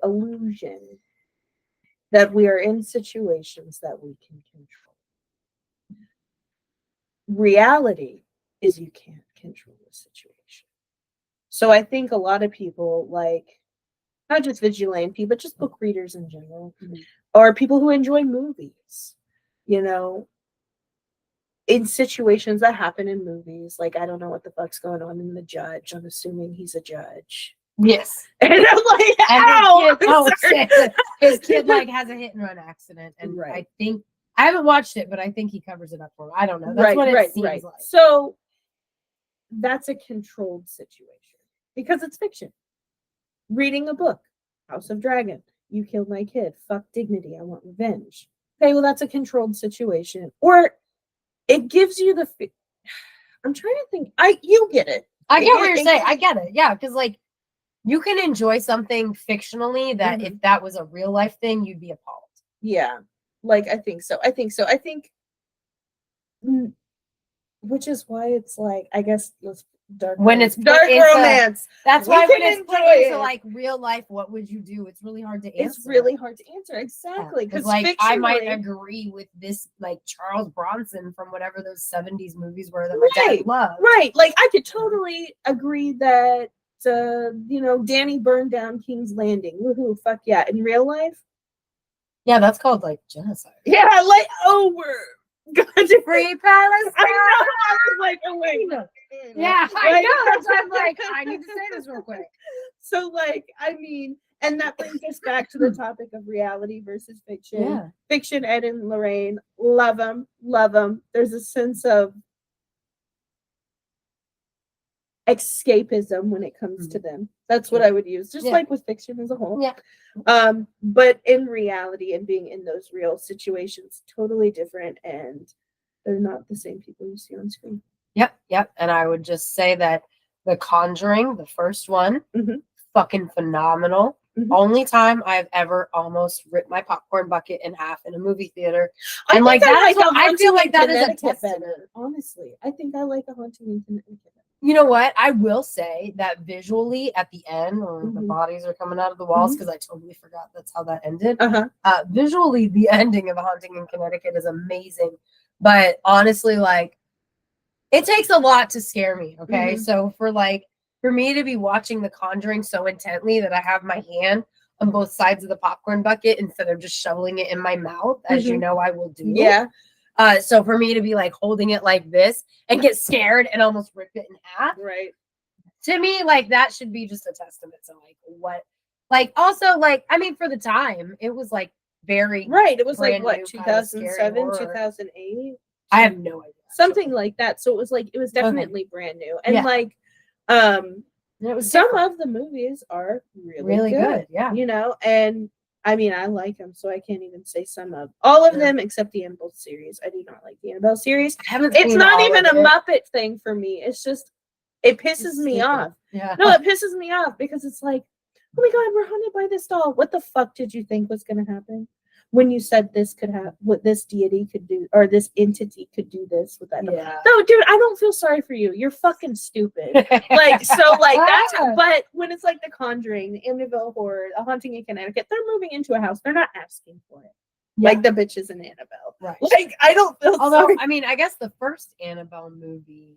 illusion that we are in situations that we can control. Reality is you can't control the situation. So I think a lot of people, like not just vigilante, but just book readers in general, or people who enjoy movies, in situations that happen in movies, like I don't know what the fuck's going on in The Judge. I'm assuming he's a judge. Yes. And I'm like, And ow! his kid, Sorry. shit. His kid like has a hit and run accident, and Right. I haven't watched it, but I think he covers it up for me. I don't know. That's what it seems like. So that's a controlled situation because it's fiction. Reading a book, House of Dragon. You killed my kid. Fuck dignity. I want revenge. Okay, well, that's a controlled situation. Or it gives you the. I'm trying to think. You get it. I get what you're saying. I get it. Yeah, because like you can enjoy something fictionally that if that was a real life thing, you'd be appalled. Yeah, like I think so. I think, which is why it's like I guess dark when it's dark romance. That's we why when can it's put enjoy into it. like real life, what would you do? It's really hard to answer. It's really hard to answer exactly because like I might agree with this like Charles Bronson from whatever those 70s movies were that my dad loved. Right, like I could totally agree that Danny burned down King's Landing. Woohoo! Fuck yeah! In real life, yeah, that's called like genocide. Yeah, like we're going to free Palestine. I know. I was like, oh wait. Yeah, I know. So I'm like, I need to say this real quick. So, like, I mean, and that brings us back to the topic of reality versus fiction. Yeah. Fiction, Ed and Lorraine, love them. There's a sense of escapism when it comes to them. That's what I would use, just like with fiction as a whole. Yeah. But in reality and being in those real situations, totally different, and they're not the same people you see on screen. Yep. And I would just say that The Conjuring, the first one, fucking phenomenal. Only time I've ever almost ripped my popcorn bucket in half in a movie theater. And like that, I feel like that is a testament. Honestly, I think I like A Haunting in Connecticut. You know what? I will say that visually at the end, when the bodies are coming out of the walls, because I totally forgot that's how that ended. Visually, the ending of A Haunting in Connecticut is amazing. But honestly, like, it takes a lot to scare me, okay? So for me to be watching The Conjuring so intently that I have my hand on both sides of the popcorn bucket instead of just shoveling it in my mouth, as you know I will do. Yeah. So for me to be like holding it like this and get scared and almost rip it in half. Right. To me, like that should be just a testament to like what, like also like, I mean, for the time, it was like very right. It was like what, new, 2007, 2008? I have no idea. Something like that. So it was definitely brand new. And some of the movies are really good. Yeah. And I mean, I like them, so I can't even say some of all of them except the Annabelle series. I do not like the Annabelle series. It's not even a Muppet thing for me. It's just, it pisses me off. Yeah. No, it pisses me off because it's like, oh my God, we're haunted by this doll. What the fuck did you think was going to happen when you said this could have, what this deity could do, or this entity could do this with that? Yeah. No, dude, I don't feel sorry for you. You're fucking stupid. That's, but when it's like The Conjuring, the Amityville Horror, A Haunting in Connecticut, they're moving into a house. They're not asking for it. Yeah. Like the bitches in Annabelle. Right. Like, I don't feel sorry. I mean, I guess the first Annabelle movie,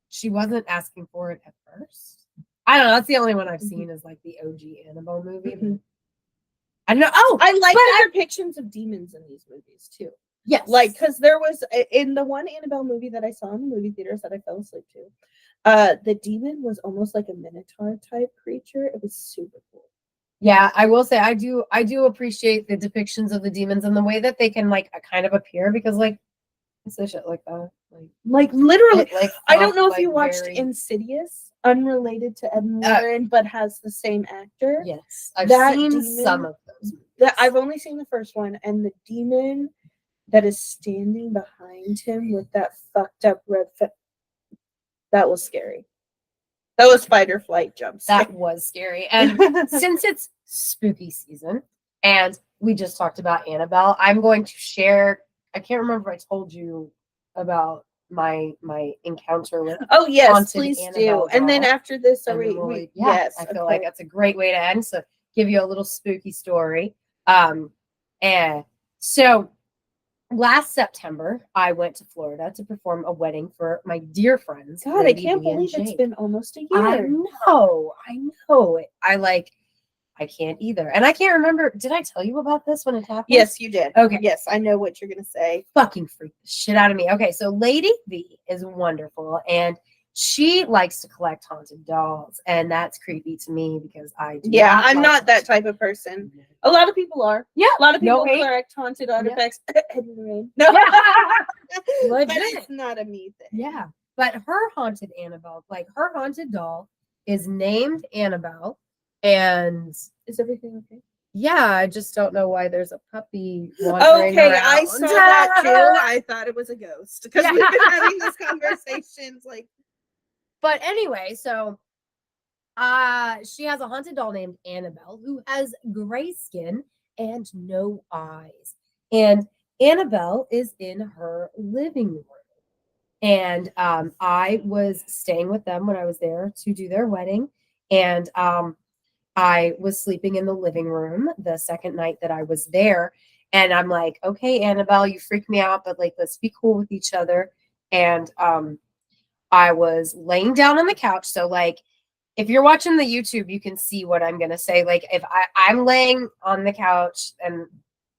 she wasn't asking for it at first. I don't know. That's the only one I've seen is like the OG Annabelle movie. I know. Oh, I like the depictions of demons in these movies too. Yes. Like, because there was in the one Annabelle movie that I saw in the movie theaters that I fell asleep to, the demon was almost like a minotaur type creature. It was super cool. Yeah, I will say I do appreciate the depictions of the demons and the way that they can like kind of appear, because like it's a shit like that. Like literally, I don't know if like you watched Insidious, unrelated to Ed and Lorraine, but has the same actor. Yes, I've seen some of those. I've only seen the first one, and the demon that is standing behind him with that fucked up red that was scary. That was fight or flight jumps. That was scary. And since it's spooky season and we just talked about Annabelle, I'm going to share, I can't remember if I told you about my encounter with yes, please Annabelle do. And then after this, yes, I feel like that's a great way to end. So give you a little spooky story. And so last September, I went to Florida to perform a wedding for my dear friends. God, I can't believe it's been almost a year. I know. I can't either. And I can't remember. Did I tell you about this when it happened? Yes, you did. Okay. Yes, I know what you're going to say. Fucking freak the shit out of me. Okay, so Lady V is wonderful. And she likes to collect haunted dolls, and that's creepy to me because I do Yeah, not I'm like not that haunted type of person. A lot of people are. Yeah, A lot of no people hate. collect haunted artifacts. Lorraine. No, but Legit. it's not a me thing. Yeah, but her haunted Annabelle, like her haunted doll, is named Annabelle, and Is everything okay? yeah, I just don't know why there's a puppy wandering Okay, around. I saw that too. I thought it was a ghost because Yeah. we've been having this conversations like. But anyway, so she has a haunted doll named Annabelle who has gray skin and no eyes. And Annabelle is in her living room. And I was staying with them when I was there to do their wedding. And I was sleeping in the living room the second night that I was there. And I'm like, okay, Annabelle, you freaked me out, but like, let's be cool with each other. And I was laying down on the couch. So like, if you're watching the YouTube, you can see what I'm going to say. Like if I'm laying on the couch and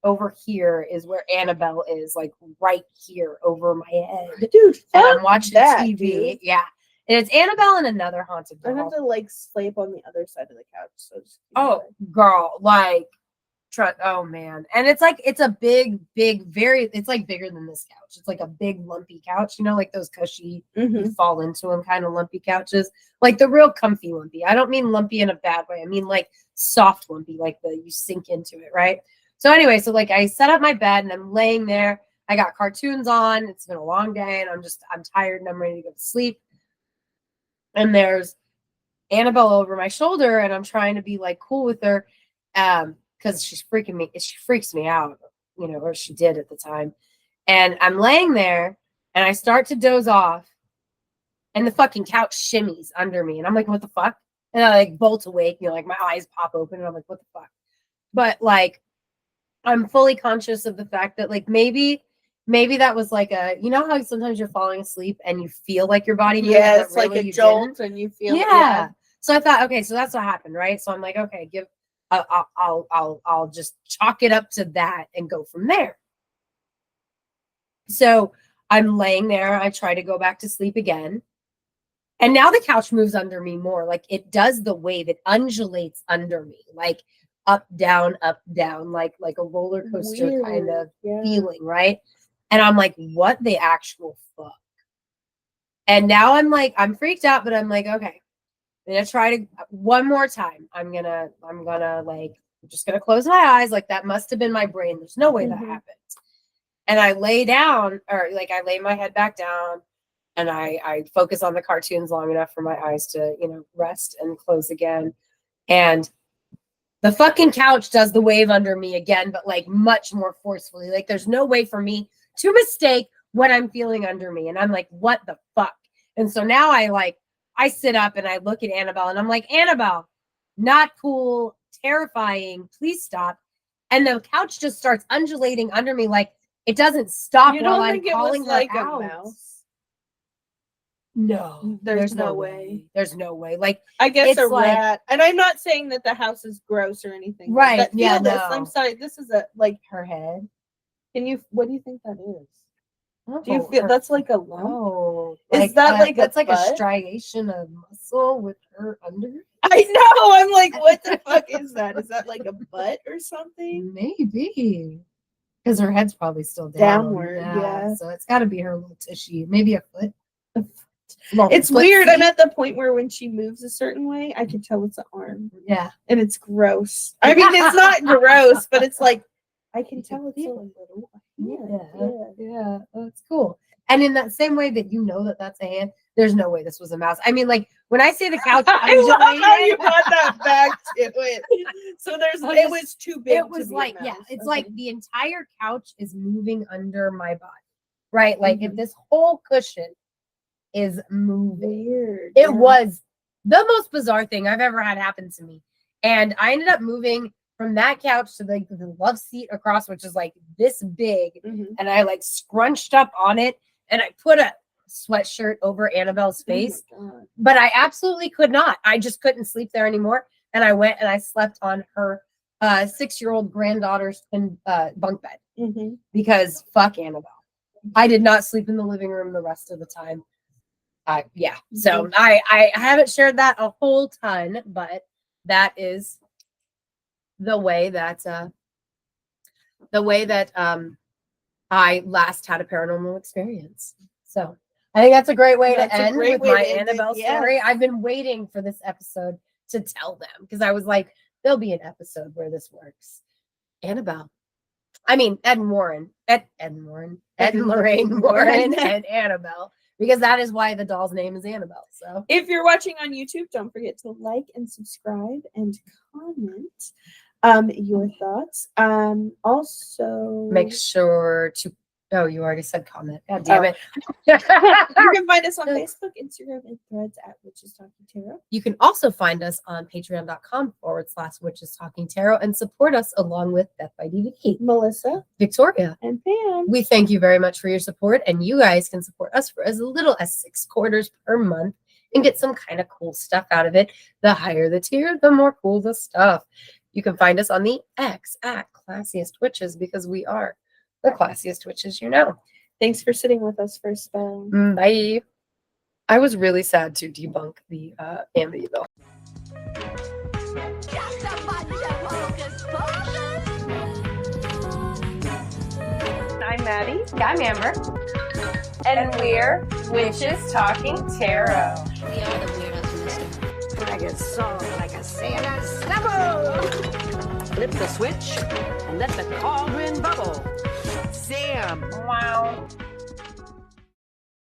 over here is where Annabelle is, like right here over my head. Dude, And I'm watching that, TV. dude. Yeah. And it's Annabelle and another haunted I have doll. to like sleep on the other side of the couch. So just keep Oh, going. girl, like, oh man. And it's like, it's a big, it's like bigger than this couch. It's like a big lumpy couch, you know, like those cushy, you fall into them kind of lumpy couches, like the real comfy lumpy. I don't mean lumpy in a bad way. I mean like soft lumpy, like you sink into it, right? So anyway, so like I set up my bed and I'm laying there. I got cartoons on. It's been a long day and I'm tired and I'm ready to go to sleep. And there's Annabelle over my shoulder and I'm trying to be like cool with her. Because she freaks me out, you know, or she did at the time. And I'm laying there and I start to doze off and the fucking couch shimmies under me. And I'm like, what the fuck? And I like bolt awake, you know, like my eyes pop open and I'm like, what the fuck? But like, I'm fully conscious of the fact that like maybe that was like you know how sometimes you're falling asleep and you feel like your body moves, Yeah, but it's like really a you jolt didn't? and you feel Yeah. So I thought, okay, so that's what happened, right? So I'm like, okay, I'll just chalk it up to that and go from there. So I'm laying there. I try to go back to sleep again. And now the couch moves under me more. Like it does the wave. It undulates under me, like up, down, like a roller coaster kind of feeling, right? And I'm like, what the actual fuck? And now I'm like, I'm freaked out, but I'm like, okay. I'm gonna try to one more time. I'm gonna like, I'm just gonna close my eyes. Like that must have been my brain. There's no way that happened. And I lay down, or like I lay my head back down and I focus on the cartoons long enough for my eyes to, you know, rest and close again. And the fucking couch does the wave under me again, but like much more forcefully. Like there's no way for me to mistake what I'm feeling under me. And I'm like, what the fuck? And so now I sit up and I look at Annabelle and I'm like, Annabelle, not cool, terrifying, please stop. And the couch just starts undulating under me like it doesn't stop while I'm calling her like out. a mouse? No, There's no way. There's no way. Like I guess it's a like- rat. And I'm not saying that the house is gross or anything. Right, But yeah, feel this. no. I'm sorry. This is a like her head. what do you think that is? Do Oh, you feel her- that's like a lump? Oh, Is that like a that's like a butt? striation of muscle with her under? I know. I'm like, what the fuck is that? Is that like a butt or something? Maybe. Because her head's probably still down. Downward, yeah. So it's got to be her little tissue. Maybe a foot. It's weird. I'm at the point where when she moves a certain way, I can tell it's an arm. Yeah. And it's gross. I mean, it's not gross, but it's like I can tell it's a little. Yeah. Oh, it's cool. And in that same way that you know that that's a hand, there's no way this was a mouse. I mean, like when I say the couch, I love how you brought that back to it. So it was too big. It was to be like, a mouse. it's like the entire couch is moving under my body, right? Like if this whole cushion is moving. Weird. It was the most bizarre thing I've ever had happen to me. And I ended up moving from that couch to like the love seat across, which is like this big. And I like scrunched up on it and I put a sweatshirt over Annabelle's face. Oh but I absolutely could not. I just couldn't sleep there anymore. And I went and I slept on her 6-year-old granddaughter's bunk bed because fuck Annabelle. I did not sleep in the living room the rest of the time. Yeah. So I haven't shared that a whole ton, but that is the way that I last had a paranormal experience. So I think that's a great way That's to a end great with way my to end it, Annabelle yes. story. I've been waiting for this episode to tell them because I was like, there'll be an episode where this works. Annabelle. I mean, Ed and Lorraine Warren and Annabelle, because that is why the doll's name is Annabelle. So If you're watching on YouTube, don't forget to like and subscribe and comment your thoughts. Also, make sure to. Oh, you already said comment. God damn it. you can find us on Facebook, Instagram, and Threads at Witches Talking Tarot. You can also find us on patreon.com/Witches Talking Tarot and support us along with Death by DVD. Melissa Victoria. and Pam. We thank you very much for your support, and you guys can support us for as little as $6 per month and get some kind of cool stuff out of it. The higher the tier, the more cool the stuff. You can find us on the X at Classiest Witches because we are the classiest witches you know. Thanks for sitting with us for a spell. Bye. I was really sad to debunk the Amityville. Just a bunch of hocus pocus. I'm Maddie. I'm Amber. And we're Witches Talking Tarot. We are the weirdos in this town. Like a song, like a Santa's snubble. Flip the switch and let the cauldron bubble. Sam. Wow.